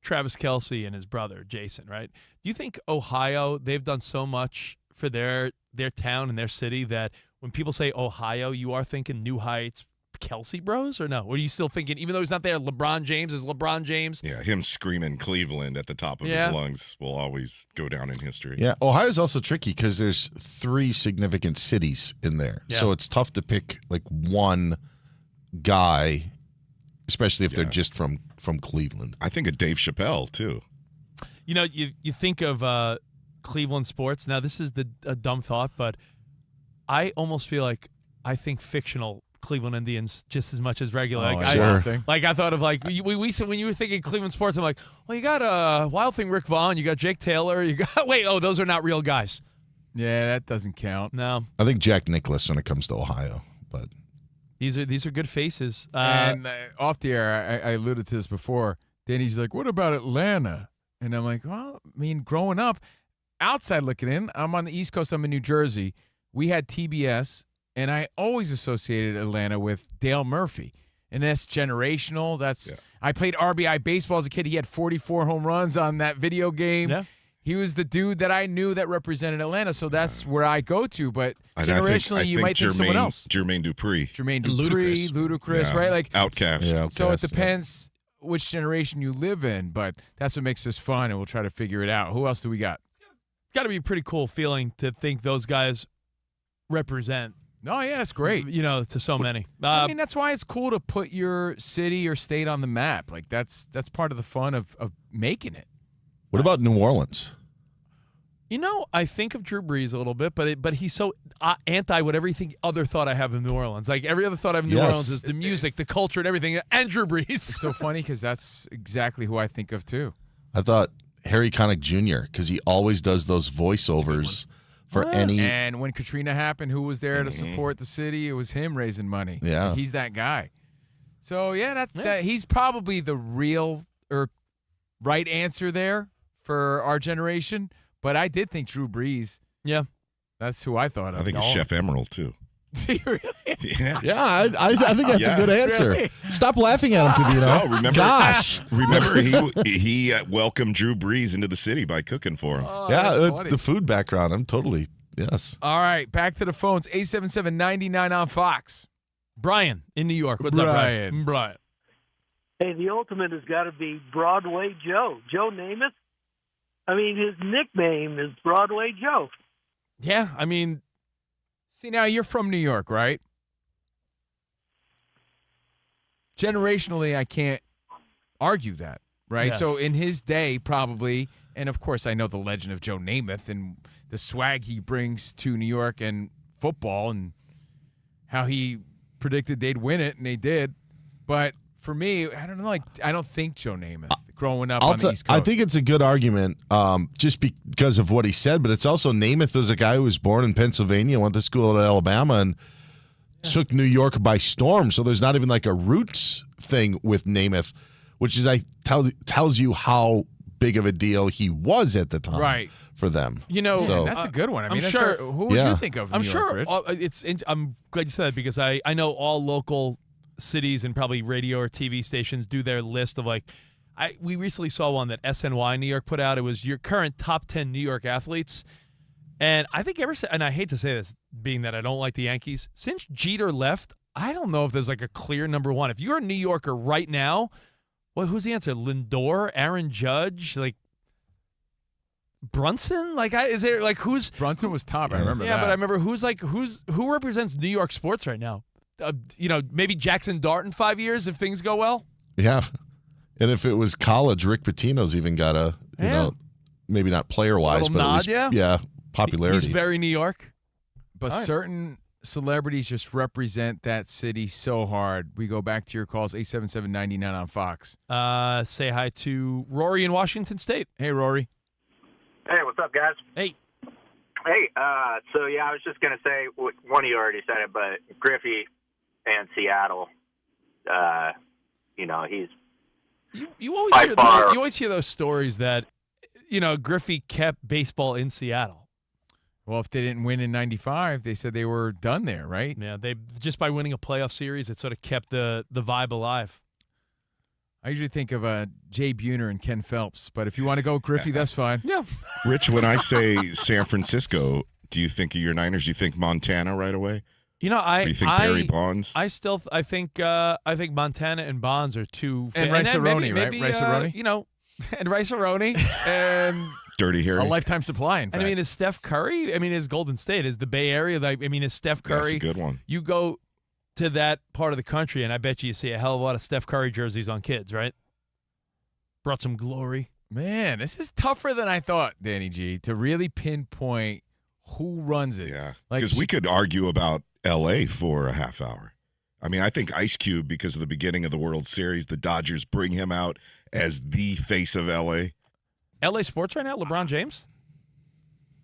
Travis Kelce and his brother Jason, right? Do you think Ohio, they've done so much for their town and their city that when people say Ohio, you are thinking New Heights, Kelce bros, or no? Or are you still thinking, even though he's not there, LeBron James is LeBron James? Yeah, him screaming Cleveland at the top of his lungs will always go down in history. Yeah, Ohio's also tricky because there's 3 significant cities in there. Yeah. So it's tough to pick like one guy, especially if they're just from Cleveland. I think of Dave Chappelle, too. You know, you think of Cleveland sports. Now, this is a dumb thought, but I almost feel like I think fictional Cleveland Indians just as much as regular. Oh, like, sure. I thought of like we said when you were thinking Cleveland sports, I'm like, well, you got Wild Thing Rick Vaughn, you got Jake Taylor, you got those are not real guys. Yeah, that doesn't count. No, I think Jack Nicklaus when it comes to Ohio, but these are good faces. And off the air, I alluded to this before. Danny's like, what about Atlanta? And I'm like, well, I mean, growing up, outside looking in, I'm on the East Coast, I'm in New Jersey. We had TBS, and I always associated Atlanta with Dale Murphy. And that's generational. I played RBI baseball as a kid. He had 44 home runs on that video game. Yeah. He was the dude that I knew that represented Atlanta, so that's where I go to. But I generationally, you might think someone else. Jermaine Dupri. Ludacris, right? Like Outcast. Yeah, so it depends which generation you live in, but that's what makes this fun, and we'll try to figure it out. Who else do we got? It's got to be a pretty cool feeling to think those guys represent. Oh, yeah, that's great. You know, to so many. I mean, that's why it's cool to put your city or state on the map. Like that's part of the fun of making it. what about New Orleans? You know, I think of Drew Brees a little bit, but he's so anti what everything other thought I have of New Orleans. Like every other thought I have of New Orleans is the music, the culture, and everything. And Drew Brees. It's so funny because that's exactly who I think of too. I thought Harry Connick Jr. because he always does those voiceovers for any. And when Katrina happened, who was there to support the city? It was him raising money. Yeah. He's that guy. So, that. He's probably the real or right answer there for our generation. But I did think Drew Brees. Yeah. That's who I thought of. I think it's Chef Emerald, too. Do you really? Yeah, I think that's a good answer. Really? Stop laughing at him, Covino. No, remember, Gosh. Remember, he welcomed Drew Brees into the city by cooking for him. Oh, yeah, that's funny. the food background. I'm totally, yes. All right, back to the phones. 877-99 on Fox. Brian in New York. What's up, Brian? Brian. Hey, the ultimate has got to be Broadway Joe. Joe Namath. I mean, his nickname is Broadway Joe. Yeah, I mean. See, now you're from New York, right? Generationally, I can't argue that, right? Yeah. So in his day, probably, and of course I know the legend of Joe Namath and the swag he brings to New York and football and how he predicted they'd win it, and they did. But for me, I don't know, like I don't think Joe Namath growing up on the East Coast. I think it's a good argument just because of what he said, but it's also Namath was a guy who was born in Pennsylvania, went to school at Alabama, and took New York by storm. So there's not even like a roots thing with Namath, which is tells you how big of a deal he was at the time, right, for them. You know, so that's a good one. I mean, I'm sure. Who would you think of? I'm New sure. York, Rich? I'm glad you said that because I know all local cities and probably radio or TV stations do their list of like. We recently saw one that SNY New York put out. It was your current top 10 New York athletes. And I think and I hate to say this, being that I don't like the Yankees, since Jeter left, I don't know if there's like a clear number one. If you're a New Yorker right now, well, who's the answer? Lindor, Aaron Judge, like Brunson? Like, is there like who's Brunson was top? I remember. Yeah, that. but I remember who represents New York sports right now? Maybe Jackson Dart in 5 years if things go well. Yeah. And if it was college, Rick Pitino's even got a, maybe not player-wise, but nod, at least, popularity. He's very New York. But certain celebrities just represent that city so hard. We go back to your calls, 877-99 on Fox. Say hi to Rory in Washington State. Hey, Rory. Hey, what's up, guys? Hey. Hey, I was just going to say, one of you already said it, but Griffey and Seattle, he's You always hear those stories that Griffey kept baseball in Seattle. Well, if they didn't win in 95, they said they were done there, right? Yeah, they just by winning a playoff series, it sort of kept the vibe alive. I usually think of Jay Buhner and Ken Phelps, but if you want to go Griffey, that's fine. Yeah. Rich, when I say San Francisco, do you think of your Niners? Do you think Montana right away? You know, Or do you think Barry Bonds? I think Montana and Bonds are two. And Rice-A-Roni, right? Rice-A-Roni? And Rice-A-Roni and Dirty Harry. A lifetime supply, in fact. And I mean, is Steph Curry? I mean, is Golden State? Is the Bay Area? Is Steph Curry? That's a good one. You go to that part of the country, and I bet you see a hell of a lot of Steph Curry jerseys on kids, right? Brought some glory. Man, this is tougher than I thought, Danny G, to really pinpoint who runs it. Yeah, Like, because we could argue about L.A. for a half hour. I mean, I think Ice Cube, because of the beginning of the World Series, the Dodgers bring him out as the face of L.A. LA sports right now, LeBron James?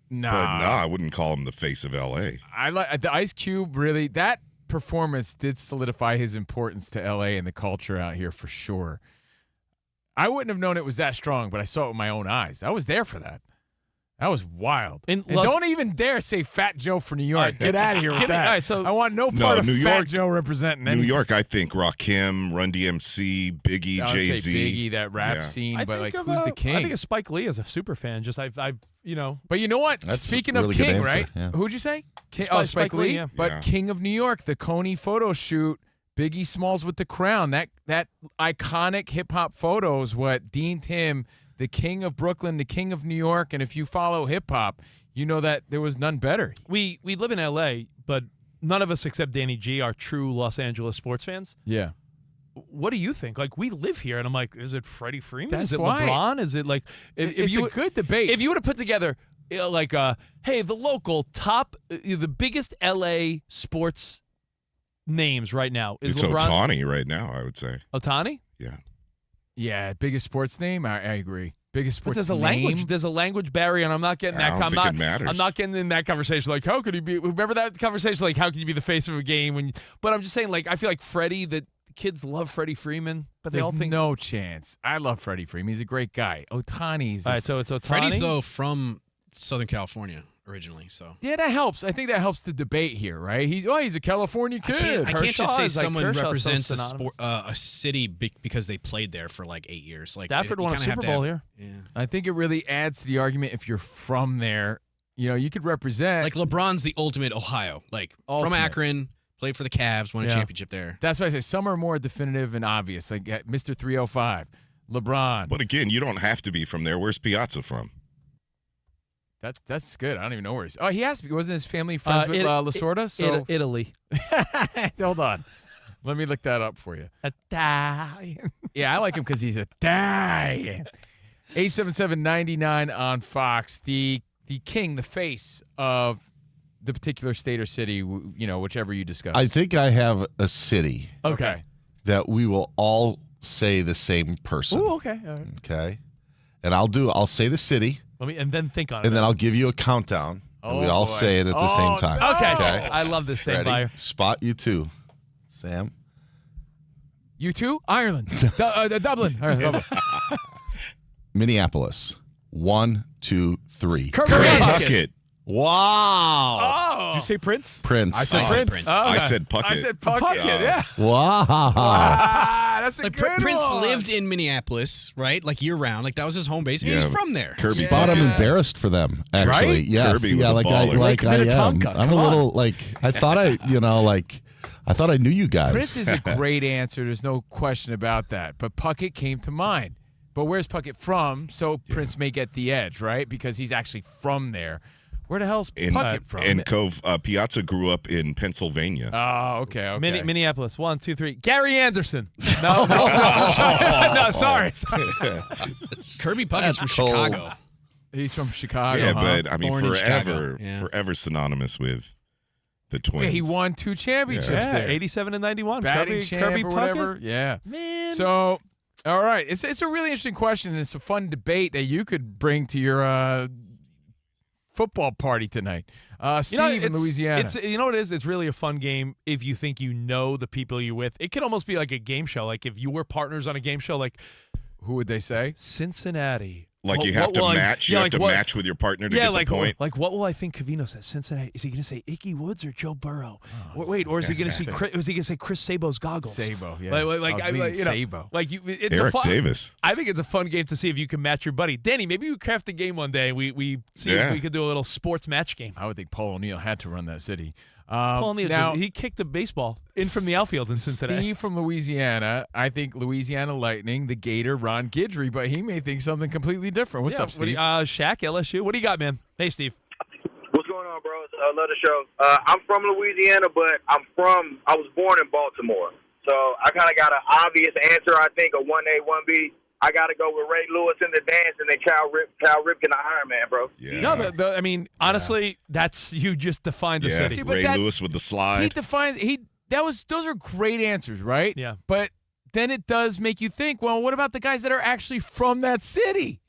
Nah. But no, I wouldn't call him the face of L.A. I like the Ice Cube. Really, that performance did solidify his importance to LA and the culture out here for sure. I wouldn't have known it was that strong, but I saw it with my own eyes. I was there for that. That was wild. And don't even dare say Fat Joe for New York. Get out of here with that. All right, so I want no part of New Fat York, Joe representing New anything. York, I think Rakim, Run DMC, Biggie, I would say Jay-Z. Biggie, that rap Yeah. scene, I but think like, of, who's the king? I think of Spike Lee as a super fan. Just I've But you know what? That's Speaking a of really good king, answer, right? yeah. Who'd you say? Spike Spike Lee. yeah. But Yeah. King of New York, the Coney photo shoot, Biggie Smalls with the crown. That iconic hip hop photo is what deemed him the king of Brooklyn, the king of New York. And if you follow hip hop, you know that there was none better. We live in L.A., but none of us except Danny G are true Los Angeles sports fans. Yeah. What do you think? Like, we live here, and I'm like, is it Freddie Freeman? That's is it why. LeBron? Is it like It's a good debate. If you would have put together hey, the local top, the biggest L.A. sports names right now is It's LeBron. Ohtani right now, I would say. Ohtani? Yeah. Yeah, biggest sports name. I agree. Biggest But sports there's a language barrier, and I'm not getting that. I don't think it matters. I'm not getting in that conversation. Like, how could he be? Remember that conversation? Like, how could you be the face of a game? But I'm just saying, like, I feel like Freddie. That kids love Freddie Freeman, but they There's all think no chance. I love Freddie Freeman. He's a great guy. Ohtani's. All right, so it's Ohtani. Freddie's though from Southern California originally, so Yeah, that helps. I think that helps the debate here, right? He's a California kid. I can't just say Kershaw is like- someone Kershaw's so represents synonymous. a city because they played there for like 8 years. Like Stafford you won a kinda have Super to Bowl have- here. Yeah. I think it really adds to the argument if you're from there. You know, you could represent. Like LeBron's the ultimate Ohio, like from Ultimate. Akron, played for the Cavs, won a Yeah. championship there. That's why I say some are more definitive and obvious. Like Mr. 305, LeBron. But again, you don't have to be from there. Where's Piazza from? That's good. I don't even know where he's. Oh, he has to be. Wasn't his family friends with Lasorda? So Italy. hold on. Let me look that up for you. Italian. Yeah, I like him because he's Italian. 877-99 on Fox. The king, the face of the particular state or city, whichever you discuss. I think I have a city Okay. that we will all say the same person. Ooh, okay. All right. Okay. And I'll say the city, And then think on it. and then I'll give you a countdown, and we all boy. say it at the same time. no. Okay. I love this thing, Ready? Buyer. Spot you two. Sam? You too? Ireland. Dublin. All right, Dublin. Minneapolis. 1, 2, 3. Puckett. Wow. Did you say Prince? Prince. I said Prince. I said Puckett. I said Puckett, yeah. Wow. That's a Like good Prince one. lived in Minneapolis, right? Like year round. Like that was his home base. And Yeah. he's from there. Kirby Spot, I'm Puckett. embarrassed for them, actually. Right? Yes. Kirby was yeah, a like baller. like I am. Minnetonka, I'm a come little like I thought I thought I knew you guys. Prince is a great answer. There's no question about that. But Puckett came to mind. But where's Puckett from? So Prince may get the edge, right? Because he's actually from there. Where the hell's Puckett from? And Piazza grew up in Pennsylvania. Oh, okay. Minneapolis. 1, 2, 3. Gary Anderson. No. No, sorry. Kirby Puckett's from cold. Chicago. He's from Chicago. yeah, huh? but I mean, Born in Chicago. forever synonymous with the Twins. Yeah, he won 2 championships Yeah, there. 87 and 91. Batting Kirby champ or Puckett. whatever. Yeah. Man. So, all right. It's a really interesting question, and it's a fun debate that you could bring to your football party tonight. Steve in Louisiana. You know what it is? It's really a fun game if you think you know the people you're with. It could almost be like a game show. Like if you were partners on a game show, like who would they say? Cincinnati Like you have to match. You have to match with your partner to get the point. Like, what will I think Covino says? Cincinnati. Is he going to say Ickey Woods or Joe Burrow? Or is he going to say Chris Sabo's goggles? Sabo, yeah. Sabo. It's Eric Davis. I think it's a fun game to see if you can match your buddy. Danny, maybe we craft a game one day. We see if we could do a little sports match game. I would think Paul O'Neill had to run that city. Paul O'Neill, he kicked a baseball in from the outfield in Cincinnati. Steve from Louisiana. I think Louisiana Lightning, the Gator, Ron Guidry, but he may think something completely different. What's up, Steve? Shaq, LSU. What do you got, man? Hey, Steve. What's going on, bros? I love the show. I'm from Louisiana, but I was born in Baltimore. So I kind of got an obvious answer, I think, a 1A, 1B. I got to go with Ray Lewis in the dance and then Cal Ripken, the Iron Man, bro. Yeah. No, I mean, honestly, that's you just defined the city. Ray Lewis with the slide. Those are great answers, right? Yeah. But then it does make you think, well, what about the guys that are actually from that city?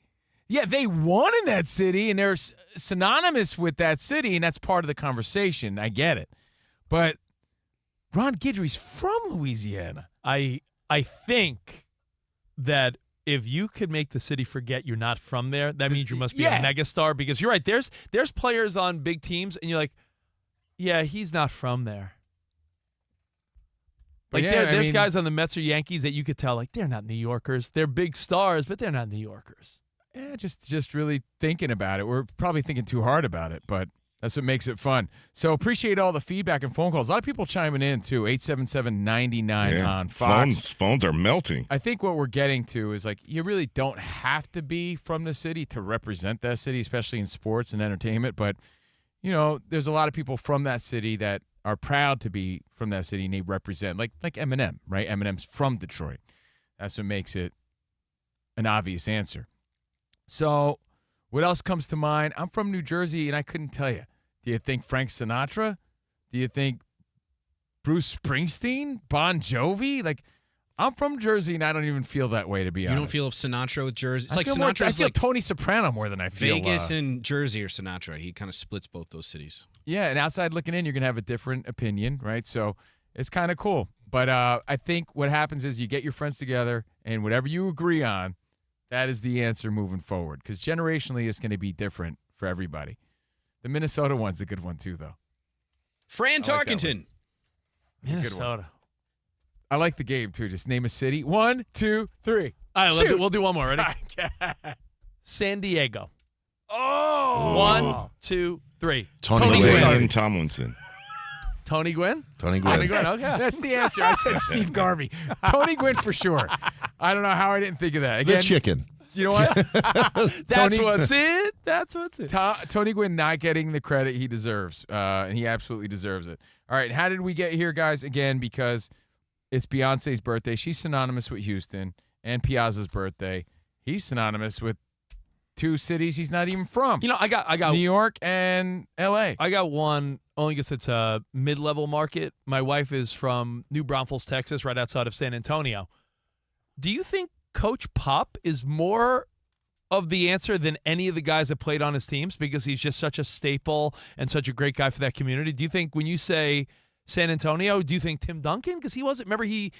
Yeah, they won in that city, and they're synonymous with that city, and that's part of the conversation. I get it. But Ron Guidry's from Louisiana. I think that if you could make the city forget you're not from there, that means you must be a megastar, because you're right. There's players on big teams, and you're like, yeah, he's not from there. Like there's guys on the Mets or Yankees that you could tell, like, they're not New Yorkers. They're big stars, but they're not New Yorkers. Yeah, just really thinking about it. We're probably thinking too hard about it, but that's what makes it fun. So appreciate all the feedback and phone calls. A lot of people chiming in, too. 877-99 on Fox. Phones are melting. I think what we're getting to is, like, you really don't have to be from the city to represent that city, especially in sports and entertainment. But, you know, there's a lot of people from that city that are proud to be from that city, and they represent, like Eminem, right? Eminem's from Detroit. That's what makes it an obvious answer. So what else comes to mind? I'm from New Jersey, and I couldn't tell you. Do you think Frank Sinatra? Do you think Bruce Springsteen? Bon Jovi? Like, I'm from Jersey, and I don't even feel that way, to be honest. You don't feel Sinatra with Jersey? It's I like feel Sinatra's I feel like Tony Soprano more than I feel Vegas and Jersey or Sinatra. He kind of splits both those cities. Yeah, and outside looking in, you're going to have a different opinion, right? So it's kind of cool. But I think what happens is you get your friends together, and whatever you agree on, that is the answer moving forward, because generationally it's going to be different for everybody. The Minnesota one's a good one, too, though. Fran Tarkenton. Minnesota. I like the game, too. Just name a city. 1, 2, 3. All right, we'll do one more. Ready? San Diego. Oh. 1, 2, 3. Tony Gwynn. Tomlinson. Tony Gwynn? Tony Gwynn. Okay. That's the answer. I said Steve Garvey. Tony Gwynn for sure. I don't know how I didn't think of that. Again, the chicken. You know what? That's what's it. That's what's it. Tony Gwynn not getting the credit he deserves, and he absolutely deserves it. All right, how did we get here, guys? Again, because it's Beyonce's birthday. She's synonymous with Houston, and Piazza's birthday. He's synonymous with two cities he's not even from. You know, I got New York and L.A. I got one, only because it's a mid-level market. My wife is from New Braunfels, Texas, right outside of San Antonio. Do you think Coach Pop is more of the answer than any of the guys that played on his teams, because he's just such a staple and such a great guy for that community? Do you think when you say San Antonio, do you think Tim Duncan? Because he wasn't, remember, he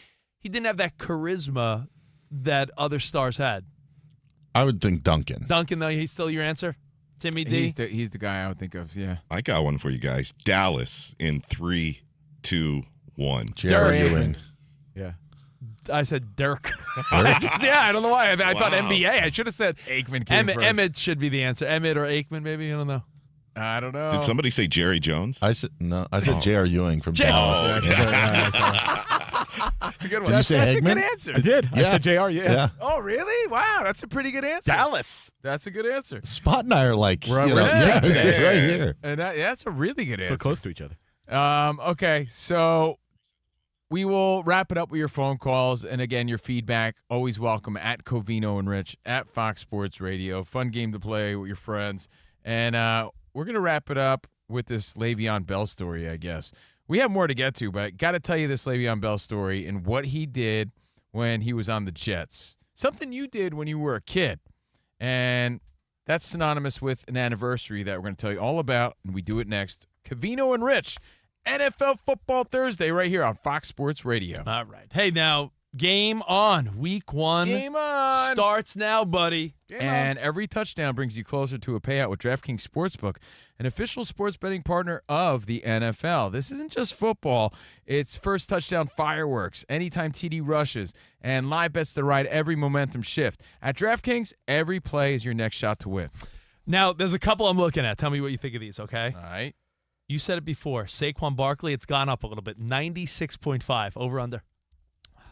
didn't have that charisma that other stars had. I would think Duncan. Duncan, though, he's still your answer? Timmy D? He's the guy I would think of, yeah. I got one for you guys. Dallas in 3, 2, 1. Jerry Ewing. Yeah. I said Dirk. Yeah, I don't know why. I thought NBA. I should have said Aikman came first. Emmett should be the answer. Emmett or Aikman, maybe? I don't know. I don't know. Did somebody say Jerry Jones? I said no. I said J.R. Ewing from Dallas. That's a good one. Did you say that's Eggman? a good answer. I did. Yeah. I said JR, yeah. Oh, really? Wow, that's a pretty good answer. Dallas. That's a good answer. Spot and I are like, We're you know, in yeah, sync right here. And that's a really good answer. So close to each other. Okay, so we will wrap it up with your phone calls. And again, your feedback, always welcome at Covino and Rich, at Fox Sports Radio. Fun game to play with your friends. And we're going to wrap it up with this Le'Veon Bell story, I guess. We have more to get to, but I got to tell you this Le'Veon Bell story and what he did when he was on the Jets. Something you did when you were a kid. And that's synonymous with an anniversary that we're going to tell you all about, and we do it next. Covino and Rich, NFL Football Thursday right here on Fox Sports Radio. All right. Hey, now, Game on. Week 1 Game on. starts now, buddy. And every touchdown brings you closer to a payout with DraftKings Sportsbook, an official sports betting partner of the NFL. This isn't just football. It's first touchdown fireworks, anytime TD rushes, and live bets that ride every momentum shift. At DraftKings, every play is your next shot to win. Now, there's a couple I'm looking at. Tell me what you think of these, okay? All right. You said it before. Saquon Barkley, it's gone up a little bit. 96.5, over under.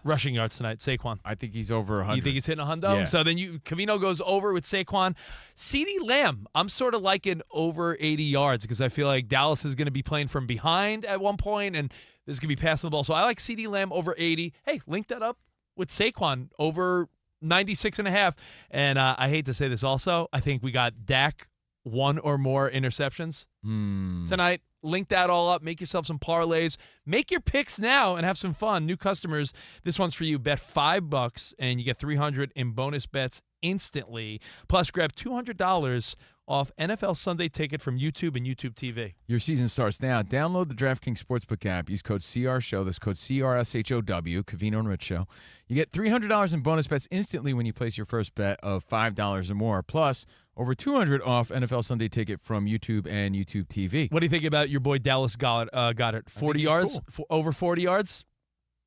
Rushing yards tonight, Saquon. I think he's over 100. You think he's hitting 100? Yeah. So then Covino goes over with Saquon. CeeDee Lamb, I'm sort of liking over 80 yards because I feel like Dallas is going to be playing from behind at one point, and there's going to be passing the ball. So I like CeeDee Lamb over 80. Hey, link that up with Saquon over 96.5. And I hate to say this also, I think we got Dak 1 or more interceptions tonight. Link that all up. Make yourself some parlays. Make your picks now and have some fun. New customers, this one's for you. Bet $5 and you get $300 in bonus bets instantly. Plus, grab $200 off NFL Sunday Ticket from YouTube and YouTube TV. Your season starts now. Download the DraftKings Sportsbook app. Use code CRSHOW. That's code CRSHOW, Covino and Rich Show. You get $300 in bonus bets instantly when you place your first bet of $5 or more. Plus, over $200 off NFL Sunday Ticket from YouTube and YouTube TV. What do you think about your boy Dallas Goedert? 40 yards? Cool. Over 40 yards?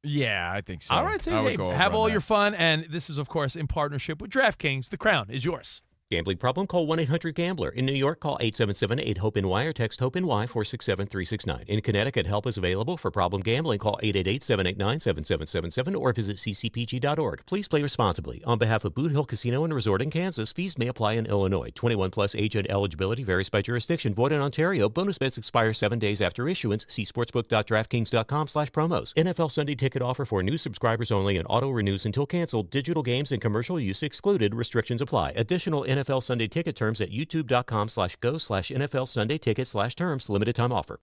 Yeah, I think so. All right, so I would hey, go over have on all that. your fun. And this is, of course, in partnership with DraftKings. The crown is yours. Gambling problem? Call 1-800-GAMBLER. In New York, call 877-8-HOPE-NY or text HOPE-NY 467-369. In Connecticut, help is available for problem gambling. Call 888-789-7777 or visit ccpg.org. Please play responsibly. On behalf of Boot Hill Casino and Resort in Kansas, fees may apply in Illinois. 21 plus age and eligibility varies by jurisdiction. Void in Ontario. Bonus bets expire 7 days after issuance. See sportsbook.draftkings.com/promos. NFL Sunday Ticket offer for new subscribers only and auto renews until canceled. Digital games and commercial use excluded. Restrictions apply. Additional NFL Sunday Ticket terms at youtube.com/go/NFL Sunday Ticket/terms. Limited time offer.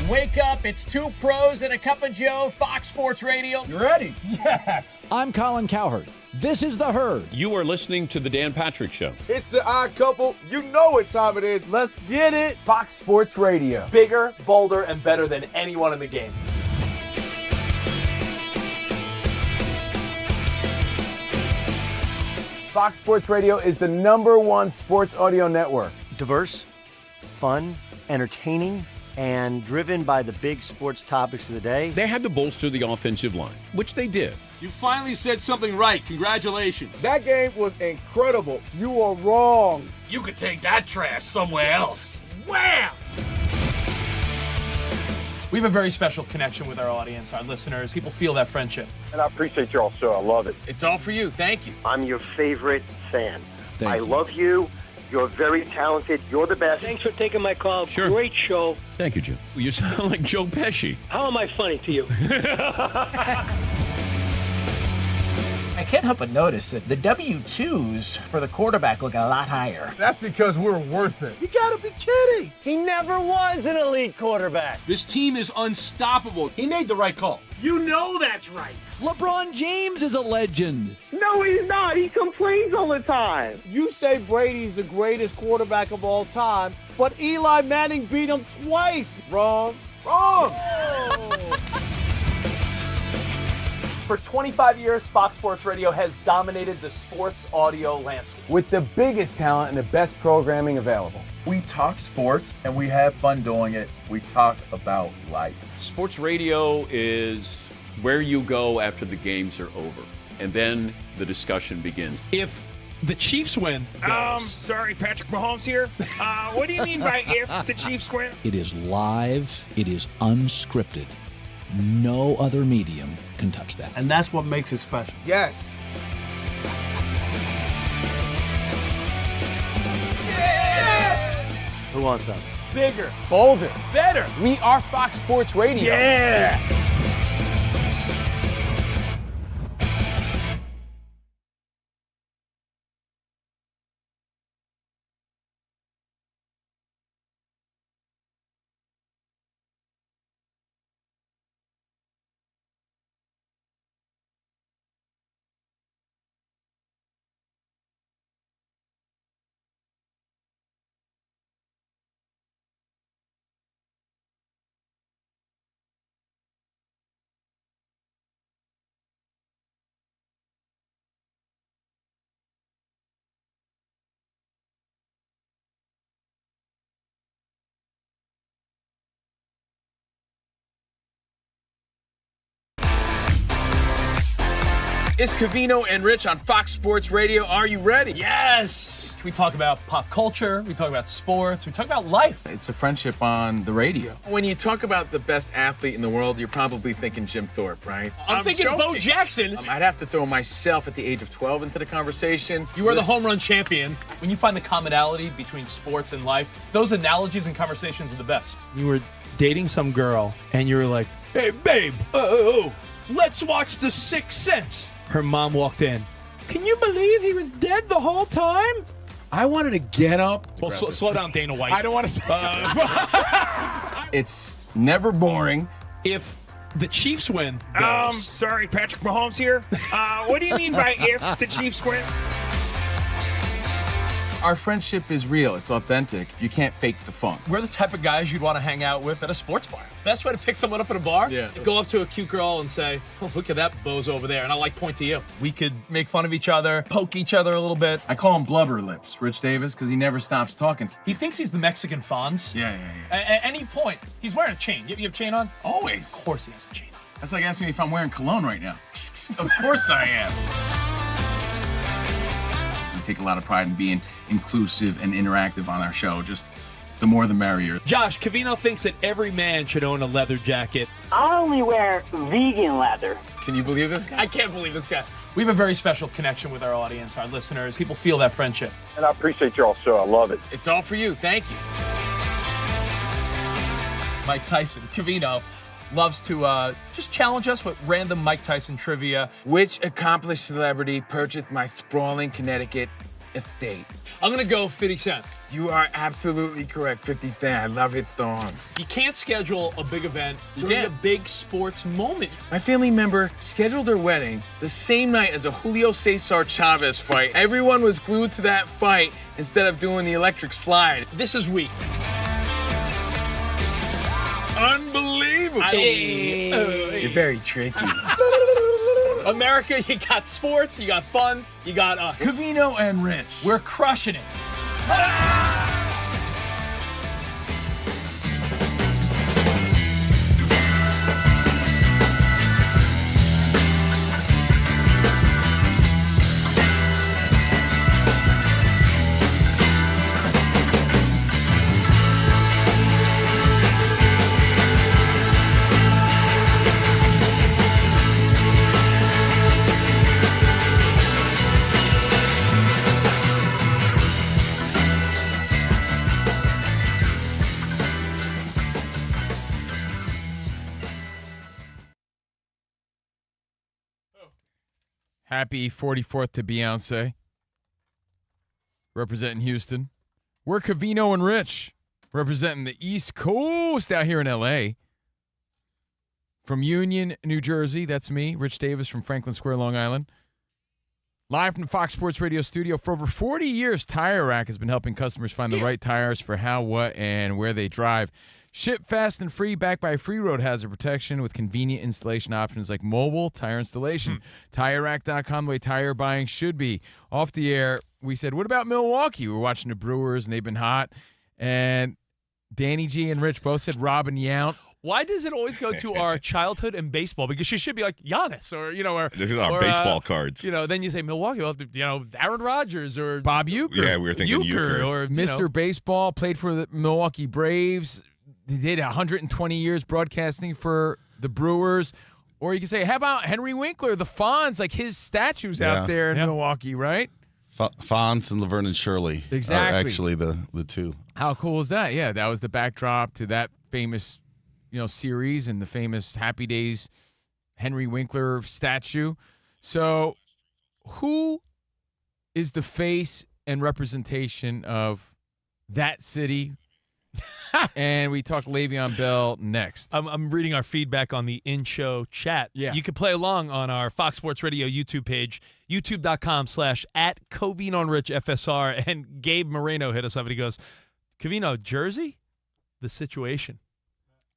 Wake up, it's two pros and a cup of Joe, Fox Sports Radio. You ready? Yes. I'm Colin Cowherd. This is The Herd. You are listening to The Dan Patrick Show. It's the odd couple. You know what time it is. Let's get it. Fox Sports Radio. Bigger, bolder, and better than anyone in the game. Fox Sports Radio is the #1 sports audio network. Diverse, fun, entertaining, and driven by the big sports topics of the day. They had to bolster the offensive line, which they did. You finally said something right. Congratulations. That game was incredible. You are wrong. You could take that trash somewhere else. Wham! We have a very special connection with our audience, our listeners. People feel that friendship. And I appreciate y'all so. I love it. It's all for you. Thank you. I'm your favorite fan. Thank I you. love you. You're very talented. You're the best. Thanks for taking my call. Sure. Great show. Thank you, Jim. You sound like Joe Pesci. How am I funny to you? I can't help but notice that the W-2s for the quarterback look a lot higher. That's because we're worth it. You gotta be kidding. He never was an elite quarterback. This team is unstoppable. He made the right call. You know that's right. LeBron James is a legend. No, he's not. He complains all the time. You say Brady's the greatest quarterback of all time, but Eli Manning beat him twice. Wrong. Wrong. For 25 years, Fox Sports Radio has dominated the sports audio landscape with the biggest talent and the best programming available. We talk sports and we have fun doing it. We talk about life. Sports radio is where you go after the games are over, and then the discussion begins. If the Chiefs win, Sorry, Patrick Mahomes here. What do you mean by if the Chiefs win? It is live. It is unscripted. No other medium can touch that. And that's what makes it special. Yes. Who wants some? Bigger, bolder, better. We are Fox Sports Radio. Yeah. It's Covino and Rich on Fox Sports Radio. Are you ready? Yes! We talk about pop culture, we talk about sports, we talk about life. It's a friendship on the radio. When you talk about the best athlete in the world, you're probably thinking Jim Thorpe, right? I'm thinking joking. Bo Jackson. I'd have to throw myself at the age of 12 into the conversation. You are the home run champion. When you find the commonality between sports and life, those analogies and conversations are the best. You were dating some girl, and you were like, hey, babe, let's watch The Sixth Sense. Her mom walked in. Can you believe he was dead the whole time? I wanted to get up. Well, slow down, Dana White. I don't want to say It's never boring. If the Chiefs win, Sorry, Patrick Mahomes here. What do you mean by if the Chiefs win? Our friendship is real. It's authentic. You can't fake the fun. we're the type of guys you'd want to hang out with at a sports bar. Best way to pick someone up at a bar? Yeah. Go up to a cute girl and say, oh, look at that bozo over there. And I'll point to you. We could make fun of each other, poke each other a little bit. I call him Blubber Lips, Rich Davis, because he never stops talking. He thinks he's the Mexican Fonz. Yeah. At any point, he's wearing a chain. You have a chain on? Always. Of course he has a chain on. That's like asking me if I'm wearing cologne right now. Of course I am. We take a lot of pride in being inclusive and interactive on our show. Just the more the merrier. Josh, Covino thinks that every man should own a leather jacket. I only wear vegan leather. Can you believe this guy? I can't believe this guy. We have a very special connection with our audience, our listeners. People feel that friendship. And I appreciate y'all so. I love it. It's all for you. Thank you. Mike Tyson, Covino, loves to just challenge us with random Mike Tyson trivia. Which accomplished celebrity purchased my sprawling Connecticut estate? I'm going to go 50 Cent. You are absolutely correct. 50 Cent. I love his song. You can't schedule a big event during a big sports moment. My family member scheduled their wedding the same night as a Julio Cesar Chavez fight. Everyone was glued to that fight instead of doing the electric slide. This is weak. Unbelievable. You're very tricky. America, you got sports, you got fun, you got us. Covino and Rich. We're crushing it. Happy 44th to Beyonce. Representing Houston. We're Covino and Rich. Representing the East Coast out here in L.A. From Union, New Jersey, that's me, Rich Davis from Franklin Square, Long Island. Live from the Fox Sports Radio studio. For over 40 years, Tire Rack has been helping customers find the right tires for how, what, and where they drive. Ship fast and free, backed by free road hazard protection with convenient installation options like mobile tire installation. TireRack.com, the way tire buying should be. Off the air, we said, what about Milwaukee? We were watching the Brewers, and they've been hot. And Danny G and Rich both said Robin Yount. Why does it always go to our childhood and baseball? Because she should be like Giannis or, or There's our baseball cards. Then you say Milwaukee, well, Aaron Rodgers or Bob Uecker. Yeah, we were thinking Uecker. Or Mr. Baseball, played for the Milwaukee Braves. He did 120 years broadcasting for the Brewers. Or you can say, how about Henry Winkler, the Fonz, like his statues out there in Milwaukee, right? Fonz and Laverne and Shirley Exactly. are actually the two. How cool is that? Yeah, that was the backdrop to that famous series and the famous Happy Days Henry Winkler statue. So who is the face and representation of that city? And we talk Le'Veon Bell next. I'm reading our feedback on the in-show chat. Yeah. You can play along on our Fox Sports Radio YouTube page, youtube.com/@CovinoandRichFSR. And Gabe Moreno hit us up and he goes, Covino, Jersey? The situation.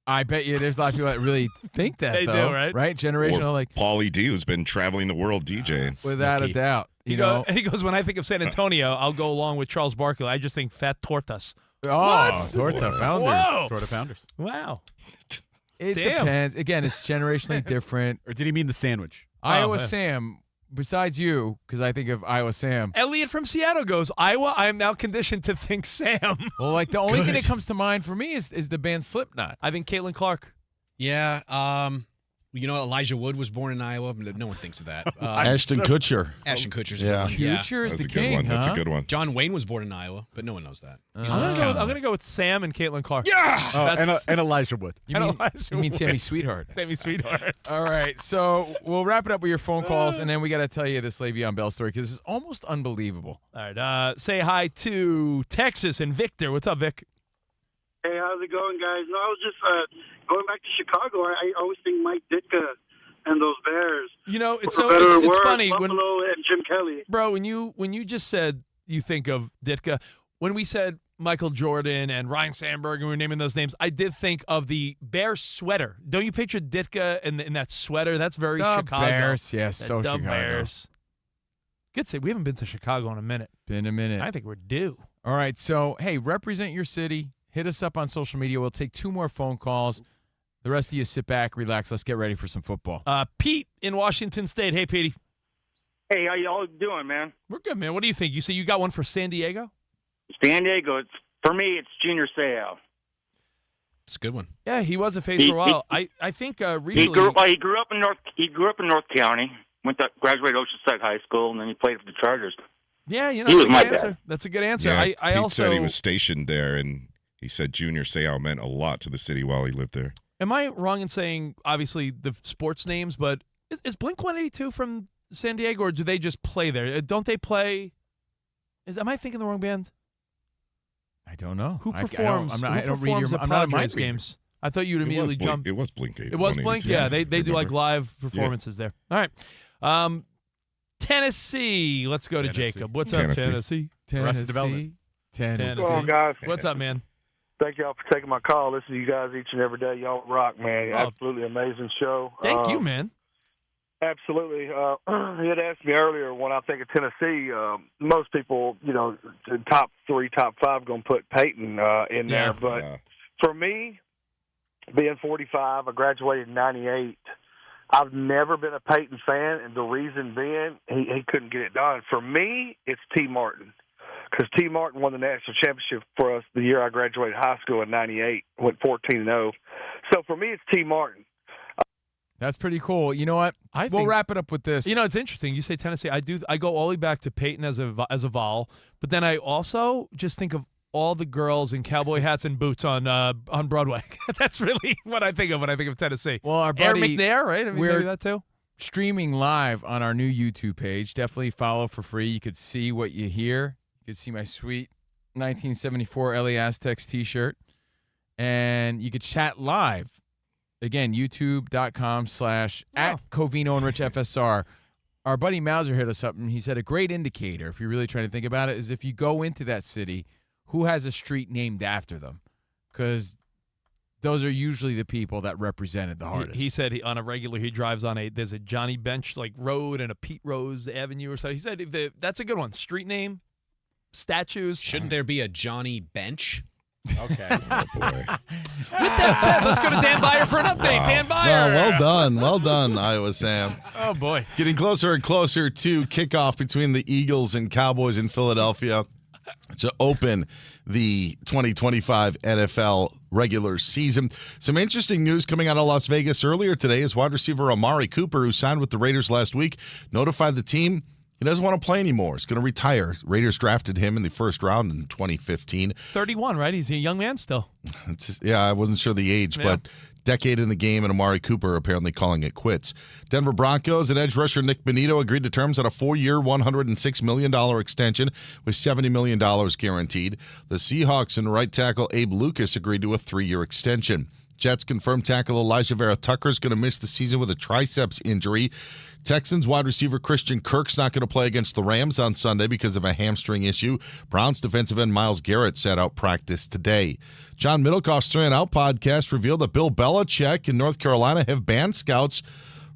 I bet you there's a lot of people that really think that, They though. do, right? Right? Generational, Or Paulie D, who's been traveling the world DJing. Without a doubt. He goes, when I think of San Antonio, I'll go along with Charles Barkley. I just think fat tortas. Oh, Torta Founders. Whoa. Torta Founders. Wow. It Damn. depends. Again, it's generationally different. Or did he mean the sandwich? Iowa yeah. Sam besides you, because I think of Iowa Sam. Elliot from Seattle goes, Iowa, I am now conditioned to think Sam. Well, like the only thing that comes to mind for me is the band Slipknot. I think Caitlin Clark. Yeah. Elijah Wood was born in Iowa, but no one thinks of that. Ashton Kutcher. Ashton Kutcher's Yeah. a good one. Future is That's the a good king, one. That's huh? a good one. John Wayne was born in Iowa, but no one knows that. I'm gonna go with Sam and Caitlin Clark. Oh, and Elijah Wood. You mean Sammy Sweetheart. Sammy Sweetheart. All right, so we'll wrap it up with your phone calls, and then we got to tell you this Le'Veon Bell story because it's almost unbelievable. All right, say hi to Texas and Victor. What's up, Vic? Hey, how's it going, guys? No, I was just going back to Chicago. I always think Mike Ditka and those Bears. You know, it's for so better or it's worse, funny Buffalo and Jim Kelly. Bro, when you just said you think of Ditka, when we said Michael Jordan and Ryan Sandberg and we were naming those names, I did think of the Bears sweater. Don't you picture Ditka in that sweater? That's very The Chicago. Bears, yes, so dumb Chicago. Bears. Good say we haven't been to Chicago in a minute. Been a minute. I think we're due. All right, so hey, represent your city. Hit us up on social media. We'll take 2 more phone calls. The rest of you sit back, relax. Let's get ready for some football. Pete in Washington State. Hey, Petey. Hey, how y'all doing, man? We're good, man. What do you think? You say you got one for San Diego? San Diego. For me, it's Junior Seau. It's a good one. Yeah, he was a face for a while. I think recently He grew up in North County. Graduated Oceanside High School, and then he played for the Chargers. Yeah, He that's was a my good answer. dad. That's a good answer. Yeah, I Pete also said he was stationed there, and he said Junior Seau meant a lot to the city while he lived there. Am I wrong in saying, obviously, the sports names, but is Blink-182 from San Diego, or do they just play there? Don't they play? Am I thinking the wrong band? I don't know. Who I performs? don't read who performs your. at I'm not a mind Padres reader. games? I thought you'd immediately jump. It was Blink 8. It was Blink. Yeah, they do like live performances there. All right, Tennessee. Let's go to Jacob. What's up, Tennessee? Arrested Development. Tennessee. What's going on, guys? What's up, man? Thank y'all for taking my call. Listen to you guys each and every day. Y'all rock, man. Oh. Absolutely amazing show. Thank you, man. Absolutely. He had asked me earlier when I think of Tennessee, most people, top 3, top 5 going to put Peyton in there. But for me, being 45, I graduated in 98. I've never been a Peyton fan, and the reason being he couldn't get it done. For me, it's T. Martin. Because T. Martin won the national championship for us the year I graduated high school in 98, went 14-0. So for me, it's T. Martin. That's pretty cool. You know what? We'll wrap it up with this. You know, it's interesting. You say Tennessee. I go all the way back to Peyton as a vowel, but then I also just think of all the girls in cowboy hats and boots on Broadway. That's really what I think of when I think of Tennessee. Well, our Air buddy, McNair, right? I mean, maybe that too. Streaming live on our new YouTube page. Definitely follow for free. You could see what you hear. You could see my sweet 1974 LA Aztecs t-shirt. And you could chat live. Again, youtube.com/ at Covino and Rich FSR. Our buddy Mauser hit us up, and he said a great indicator, if you're really trying to think about it, is if you go into that city, who has a street named after them? Because those are usually the people that represented the hardest. He said on a regular he drives on there's a Johnny Bench road and a Pete Rose Avenue or so. He said that's a good one. Street name, statues. Shouldn't there be a Johnny Bench? Okay. Oh, boy. With that said, let's go to Dan Byer for an update. Wow. Dan Byer. Well done, Iowa Sam. Oh, boy. Getting closer and closer to kickoff between the Eagles and Cowboys in Philadelphia to open the 2025 NFL regular season. Some interesting news coming out of Las Vegas earlier today is wide receiver Amari Cooper, who signed with the Raiders last week, notified the team he doesn't want to play anymore. He's going to retire. Raiders drafted him in the first round in 2015. 31, right? He's a young man still. I wasn't sure the age, but decade in the game, and Amari Cooper apparently calling it quits. Denver Broncos and edge rusher Nick Bonito agreed to terms on a 4-year, $106 million extension with $70 million guaranteed. The Seahawks and right tackle Abe Lucas agreed to a 3-year extension. Jets confirmed tackle Elijah Vera Tucker is going to miss the season with a triceps injury. Texans wide receiver Christian Kirk's not going to play against the Rams on Sunday because of a hamstring issue. Browns defensive end Myles Garrett sat out practice today. John Middlecoff's 3 and Out podcast revealed that Bill Belichick in North Carolina have banned scouts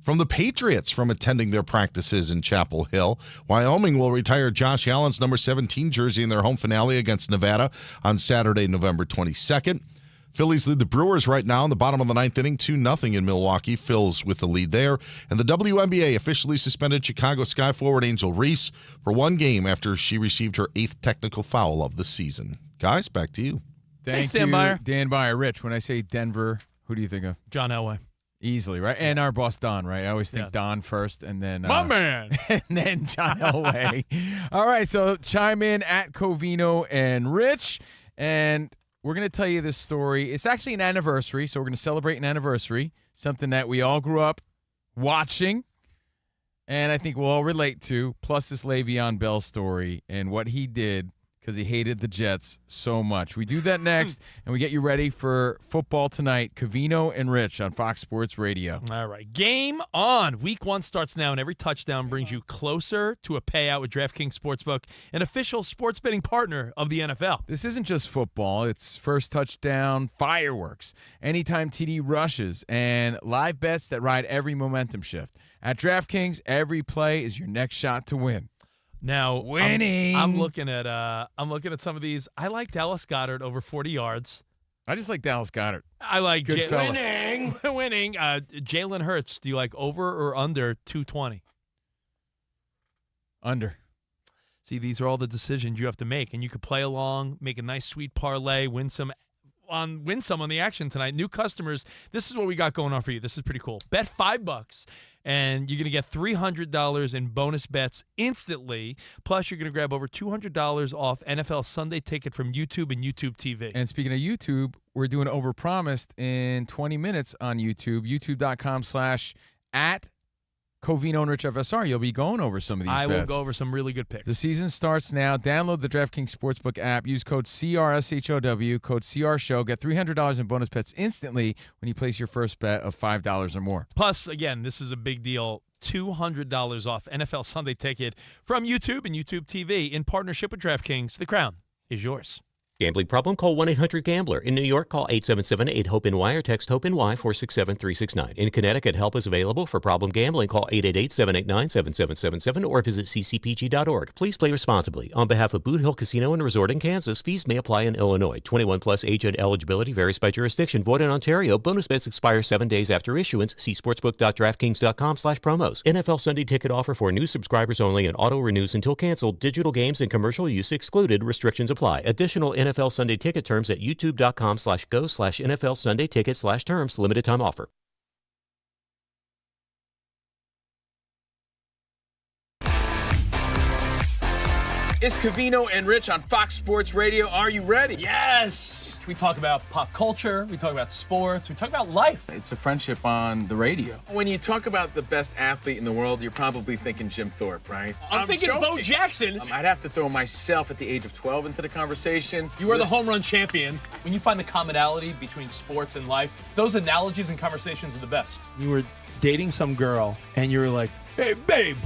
from the Patriots from attending their practices in Chapel Hill. Wyoming will retire Josh Allen's number 17 jersey in their home finale against Nevada on Saturday, November 22nd. Phillies lead the Brewers right now in the bottom of the ninth inning, 2-0 in Milwaukee. Phil's with the lead there. And the WNBA officially suspended Chicago Sky forward Angel Reese for one game after she received her 8th technical foul of the season. Guys, back to you. Thanks, Dan Byer. Dan Byer. Rich, when I say Denver, who do you think of? John Elway. Easily, right? And our boss, Don, right? I always think Don first, and then... My man! And then John Elway. All right, so chime in at Covino and Rich, and we're going to tell you this story. It's actually an anniversary, so we're going to celebrate an anniversary, something that we all grew up watching, and I think we'll all relate to, plus this Le'Veon Bell story and what he did because he hated the Jets so much. We do that next, and we get you ready for football tonight. Covino and Rich on Fox Sports Radio. All right, game on. Week 1 starts now, and every touchdown brings you closer to a payout with DraftKings Sportsbook, an official sports betting partner of the NFL. This isn't just football. It's first touchdown, fireworks, anytime TD rushes, and live bets that ride every momentum shift. At DraftKings, every play is your next shot to win. Now, winning. I'm looking at some of these. I like Dallas Goedert over 40 yards. I just like Dallas Goedert. I like Good fella. winning. Jalen Hurts. Do you like over or under 220? Under. See, these are all the decisions you have to make, and you could play along, make a nice sweet parlay, win some on the action tonight. New customers, this is what we got going on for you. This is pretty cool. Bet $5, and you're going to get $300 in bonus bets instantly. Plus, you're going to grab over $200 off NFL Sunday Ticket from YouTube and YouTube TV. And speaking of YouTube, we're doing Overpromised in 20 minutes on YouTube, youtube.com/@ Covino and Rich FSR. You'll be going over some of these bets. I will go over some really good picks. The season starts now. Download the DraftKings Sportsbook app. Use code CRSHOW, code CRSHOW. Get $300 in bonus bets instantly when you place your first bet of $5 or more. Plus, again, this is a big deal. $200 off NFL Sunday Ticket from YouTube and YouTube TV in partnership with DraftKings. The crown is yours. Gambling problem? Call 1-800-GAMBLER. In New York, call 877-8-HOPE-NY or text HOPE-NY 467-369. In Connecticut, help is available for problem gambling. Call 888-789-7777 or visit ccpg.org. Please play responsibly. On behalf of Boot Hill Casino and Resort in Kansas, fees may apply in Illinois. 21 plus age and eligibility varies by jurisdiction. Void in Ontario. Bonus bets expire 7 days after issuance. See sportsbook.draftkings.com/promos. NFL Sunday Ticket offer for new subscribers only and auto renews until canceled. Digital games and commercial use excluded. Restrictions apply. Additional NFL Sunday Ticket terms at youtube.com/go/NFL Sunday Ticket/terms. Limited time offer. It's Covino and Rich on Fox Sports Radio. Are you ready? Yes! We talk about pop culture. We talk about sports. We talk about life. It's a friendship on the radio. When you talk about the best athlete in the world, you're probably thinking Jim Thorpe, right? I'm thinking Bo Jackson. I'd have to throw myself at the age of 12 into the conversation. You are the home run champion. When you find the commonality between sports and life, those analogies and conversations are the best. You were dating some girl, and you were like, hey, babe,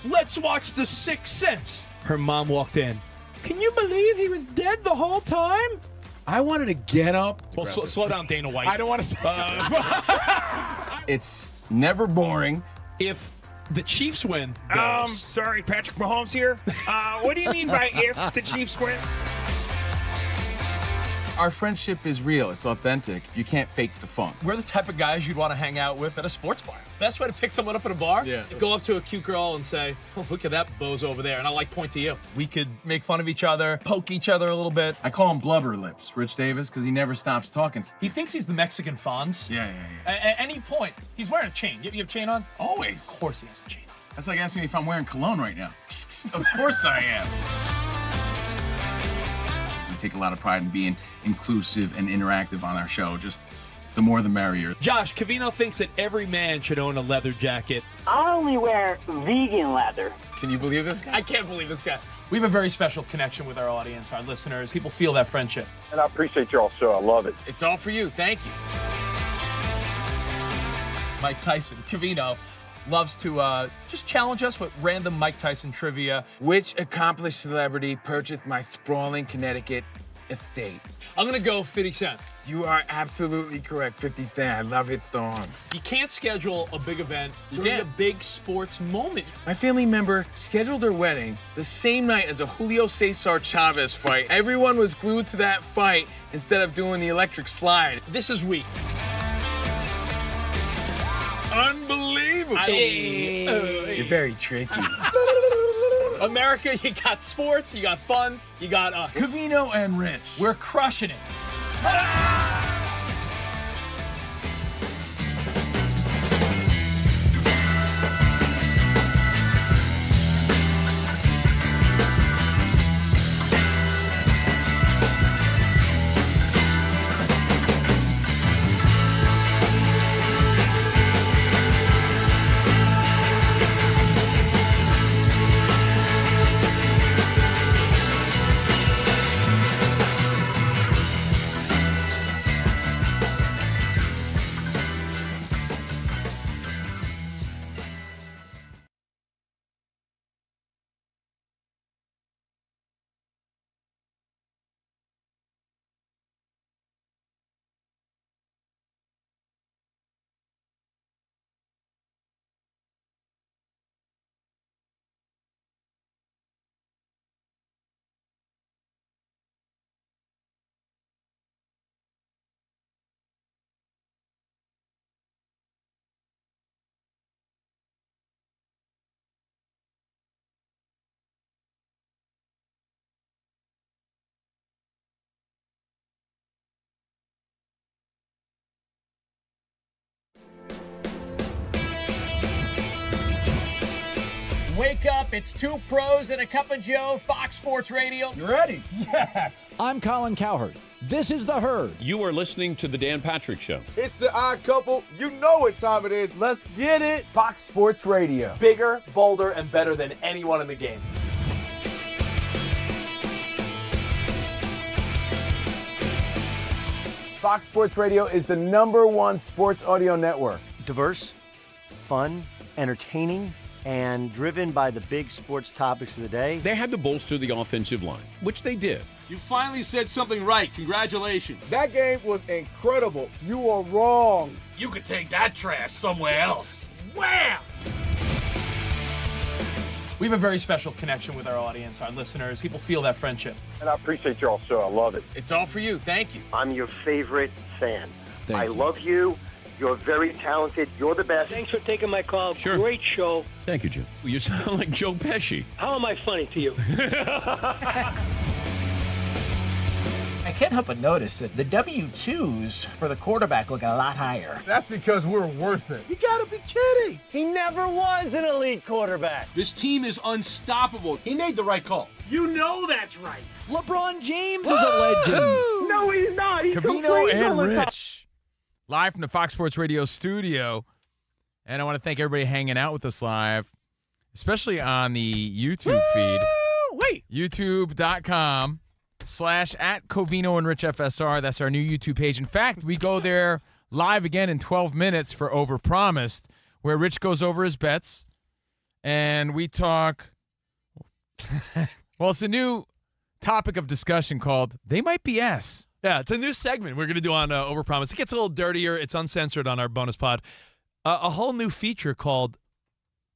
let's watch The Sixth Sense. Her mom walked in. Can you believe he was dead the whole time? I wanted to get up. Well, slow down, Dana White. I don't want to say It's never boring. If the Chiefs win. Sorry, Patrick Mahomes here. What do you mean by if the Chiefs win? Our friendship is real. It's authentic. You can't fake the funk. We're the type of guys you'd want to hang out with at a sports bar. Best way to pick someone up at a bar? Yeah. Go up to a cute girl and say, oh, look at that bozo over there. And I'll point to you. We could make fun of each other, poke each other a little bit. I call him Blubber Lips, Rich Davis, because he never stops talking. He thinks he's the Mexican Fonz. Yeah. At any point, he's wearing a chain. You have a chain on? Always. Of course he has a chain on. That's like asking me if I'm wearing cologne right now. Of course I am. We take a lot of pride in being inclusive and interactive on our show. Just the more the merrier. Josh, Covino thinks that every man should own a leather jacket. I only wear vegan leather. Can you believe this guy? I can't believe this guy. We have a very special connection with our audience, our listeners. People feel that friendship. And I appreciate y'all so. I love it. It's all for you. Thank you. Mike Tyson, Covino, loves to just challenge us with random Mike Tyson trivia. Which accomplished celebrity purchased my sprawling Connecticut estate? I'm going to go 50 Cent. You are absolutely correct. 50 Cent. I love his song. You can't schedule a big event during a big sports moment. My family member scheduled her wedding the same night as a Julio Cesar Chavez fight. Everyone was glued to that fight instead of doing the electric slide. This is weak. Unbelievable. You're very tricky. America, you got sports, you got fun, you got us. Covino and Rich. We're crushing it. Wake up, it's two pros and a cup of Joe, Fox Sports Radio. You ready? Yes. I'm Colin Cowherd. This is The Herd. You are listening to The Dan Patrick Show. It's the odd couple. You know what time it is. Let's get it. Fox Sports Radio. Bigger, bolder, and better than anyone in the game. Fox Sports Radio is the #1 sports audio network. Diverse, fun, entertaining, and driven by the big sports topics of the day. They had to bolster the offensive line, which they did. You finally said something right. Congratulations. That game was incredible. You are wrong. You could take that trash somewhere else. Wham! We have a very special connection with our audience, our listeners. People feel that friendship. And I appreciate y'all so. I love it. It's all for you. Thank you. I'm your favorite fan. Thank you. love you. You're very talented. You're the best. Thanks for taking my call. Sure. Great show. Thank you, Joe. You sound like Joe Pesci. How am I funny to you? I can't help but notice that the W-2s for the quarterback look a lot higher. That's because we're worth it. You gotta be kidding. He never was an elite quarterback. This team is unstoppable. He made the right call. You know that's right. LeBron James is a legend. No, he's not. He's Covino complaining and all the time. Rich, live from the Fox Sports Radio studio. And I want to thank everybody hanging out with us live, especially on the YouTube feed. Wait. YouTube.com/@Covino and Rich FSR. That's our new YouTube page. In fact, we go there live again in 12 minutes for Overpromised, where Rich goes over his bets and we talk. Well, it's a new topic of discussion called They Might Be S. Yeah, it's a new segment we're going to do on Overpromise. It gets a little dirtier. It's uncensored on our bonus pod. A whole new feature called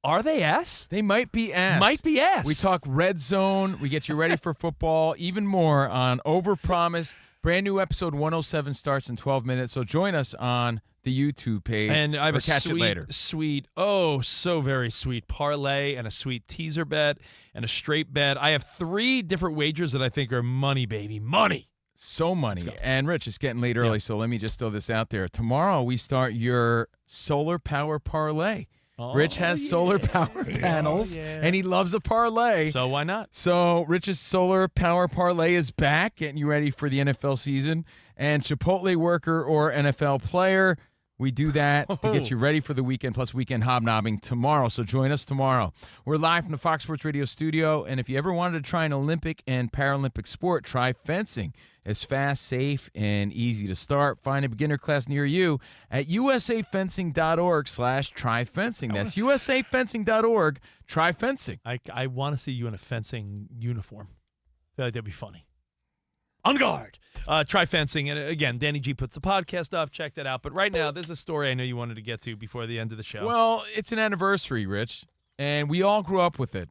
Are They S? They Might Be S. Might Be S. We talk red zone. We get you ready for football. Even more on Overpromise. Brand new episode 107 starts in 12 minutes. So join us on the YouTube page. And I have or a catch it later. sweet, oh, so very sweet parlay and a sweet teaser bet and a straight bet. I have 3 different wagers that I think are money, baby. Money. So money. And Rich, it's getting late early, so let me just throw this out there. Tomorrow we start your solar power parlay. Rich has solar power panels, and he loves a parlay. So why not? So Rich's solar power parlay is back, getting you ready for the NFL season. And Chipotle worker or NFL player, we do that to get you ready for the weekend, plus weekend hobnobbing tomorrow. So join us tomorrow. We're live from the Fox Sports Radio studio, and if you ever wanted to try an Olympic and Paralympic sport, try fencing. It's fast, safe, and easy to start. Find a beginner class near you at usafencing.org/tryfencing. That's usafencing.org. Try fencing. I want to see you in a fencing uniform. I feel like that'd be funny. On guard. Try fencing. And again, Danny G puts the podcast up. Check that out. But right now, there's a story I know you wanted to get to before the end of the show. Well, it's an anniversary, Rich, and we all grew up with it.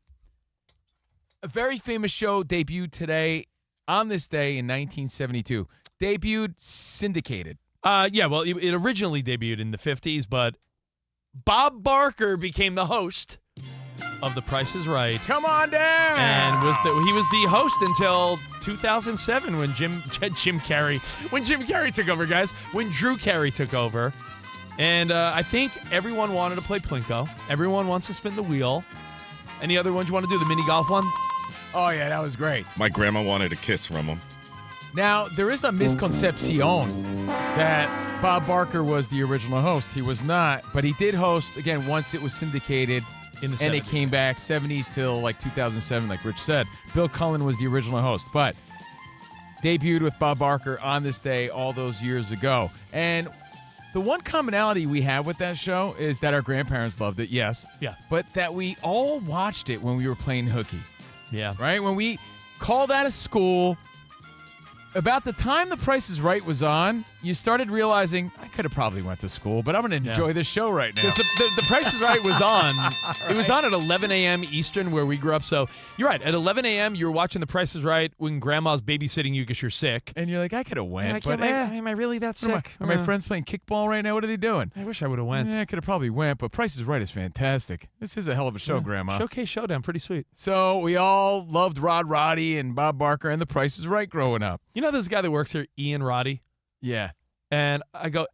A very famous show debuted today on this day in 1972. Debuted syndicated. Yeah, well, it originally debuted in the 50s, but Bob Barker became the host of The Price is Right. Come on down! And he was the host until 2007 when Jim Carrey took over, guys. When Drew Carey took over. And I think everyone wanted to play Plinko. Everyone wants to spin the wheel. Any other ones you want to do? The mini golf one? Oh, yeah, that was great. My grandma wanted a kiss from him. Now, there is a misconception that Bob Barker was the original host. He was not, but he did host, again, once it was syndicated, in the 70s. And it came back 70s till like 2007, like Rich said. Bill Cullen was the original host, but debuted with Bob Barker on this day all those years ago. And the one commonality we have with that show is that our grandparents loved it, yes. Yeah. But that we all watched it when we were playing hooky. Yeah. Right? When we called out of school, about the time The Price is Right was on, you started realizing, I could have probably went to school, but I'm going to enjoy this show right now. Because the Price is Right was on. It was on at 11 a.m. Eastern where we grew up. So you're right. At 11 a.m., you were watching The Price is Right when grandma's babysitting you because you're sick. And you're like, I could have went. But am I really that sick? Are my friends playing kickball right now? What are they doing? I wish I would have went. Yeah, I could have probably went, but Price is Right is fantastic. This is a hell of a show, Grandma. Showcase Showdown, pretty sweet. So we all loved Rod Roddy and Bob Barker and The Price is Right growing up. You know this guy that works here, Ian Roddy? Yeah. And I go,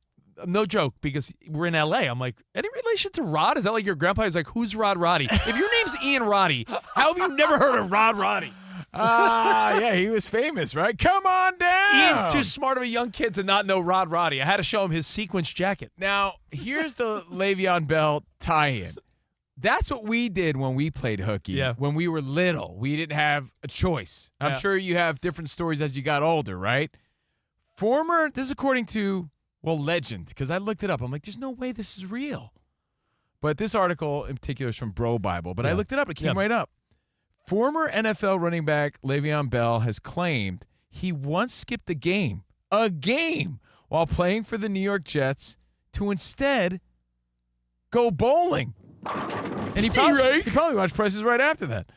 no joke, because we're in L.A. I'm like, any relation to Rod? Is that like your grandpa? He's like, who's Rod Roddy? If your name's Ian Roddy, how have you never heard of Rod Roddy? Yeah, he was famous, right? Come on down. Ian's too smart of a young kid to not know Rod Roddy. I had to show him his sequence jacket. Now, here's the Le'Veon Bell tie-in. That's what we did when we played hooky. Yeah. When we were little, we didn't have a choice. I'm sure you have different stories as you got older, right? This is according to, legend, because I looked it up. I'm like, there's no way this is real. But this article in particular is from Bro Bible. But I looked it up. It came right up. Former NFL running back Le'Veon Bell has claimed he once skipped a game, while playing for the New York Jets to instead go bowling. And he probably watched Prices Right after that.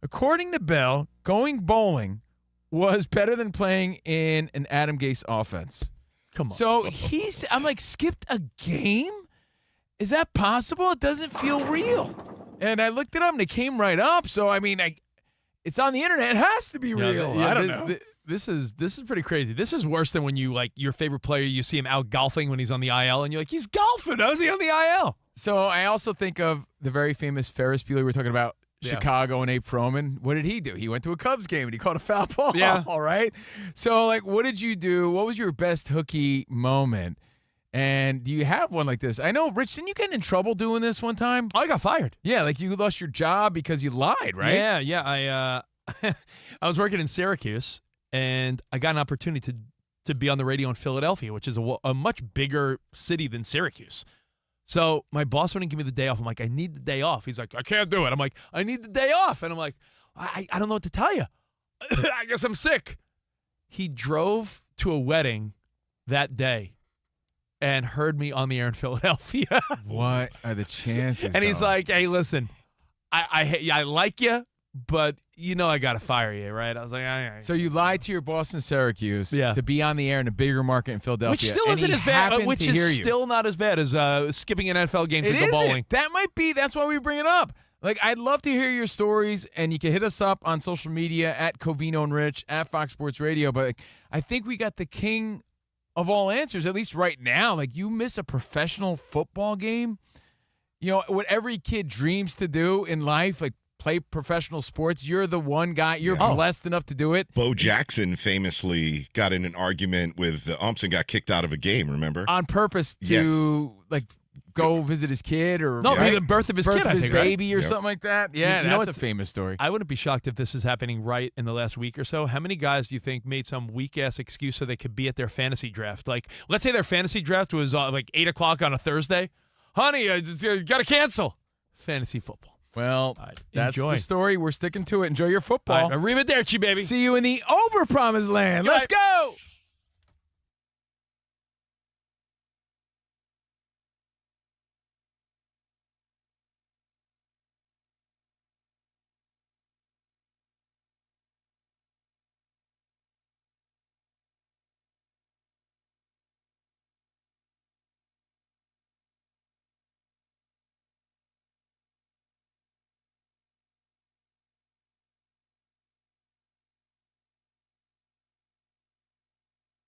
According to Bell, going bowling was better than playing in an Adam Gase offense. Come on. So I'm like, skipped a game? Is that possible? It doesn't feel real. And I looked it up and it came right up. So, I mean, it's on the internet. It has to be real. I don't know. This is pretty crazy. This is worse than when you, like, your favorite player, you see him out golfing when he's on the IL, and you're like, he's golfing. How is he on the IL? So I also think of the very famous Ferris Bueller we were talking about, Chicago and Abe Froman. What did he do? He went to a Cubs game and he caught a foul ball. Yeah. All right. So, like, what did you do? What was your best hooky moment? And do you have one like this? I know, Rich, didn't you get in trouble doing this one time? Oh, I got fired. Yeah, like you lost your job because you lied, right? Yeah. I was working in Syracuse, and I got an opportunity to be on the radio in Philadelphia, which is a much bigger city than Syracuse. So my boss wouldn't give me the day off. I'm like, I need the day off. He's like, I can't do it. I'm like, I need the day off. And I'm like, I don't know what to tell you. I guess I'm sick. He drove to a wedding that day and heard me on the air in Philadelphia. What are the chances? And he's like, hey, listen, I like you, but you know I got to fire you, right? I was like, all right. So you lied to your boss in Syracuse to be on the air in a bigger market in Philadelphia. Which still isn't as bad. Which is still not as bad as skipping an NFL game to go bowling. That might be. That's why we bring it up. Like, I'd love to hear your stories, and you can hit us up on social media at Covino and Rich, at Fox Sports Radio. But I think we got the king of all answers, at least right now. Like, you miss a professional football game, you know, what every kid dreams to do in life, like play professional sports. You're the one guy. You're blessed enough to do it. Bo Jackson famously got in an argument with the umps and got kicked out of a game, remember? On purpose to, go visit his kid or the birth of his kid, his baby or something like that. Yeah, that's a famous story. I wouldn't be shocked if this is happening right in the last week or so. How many guys do you think made some weak-ass excuse so they could be at their fantasy draft? Like, let's say their fantasy draft was like 8 o'clock on a Thursday. Honey, I got to cancel. Fantasy football. Well, that's enjoy. the story. We're sticking to it. Enjoy your football. All right, arrivederci, baby. See you in the overpromised land. Let's go.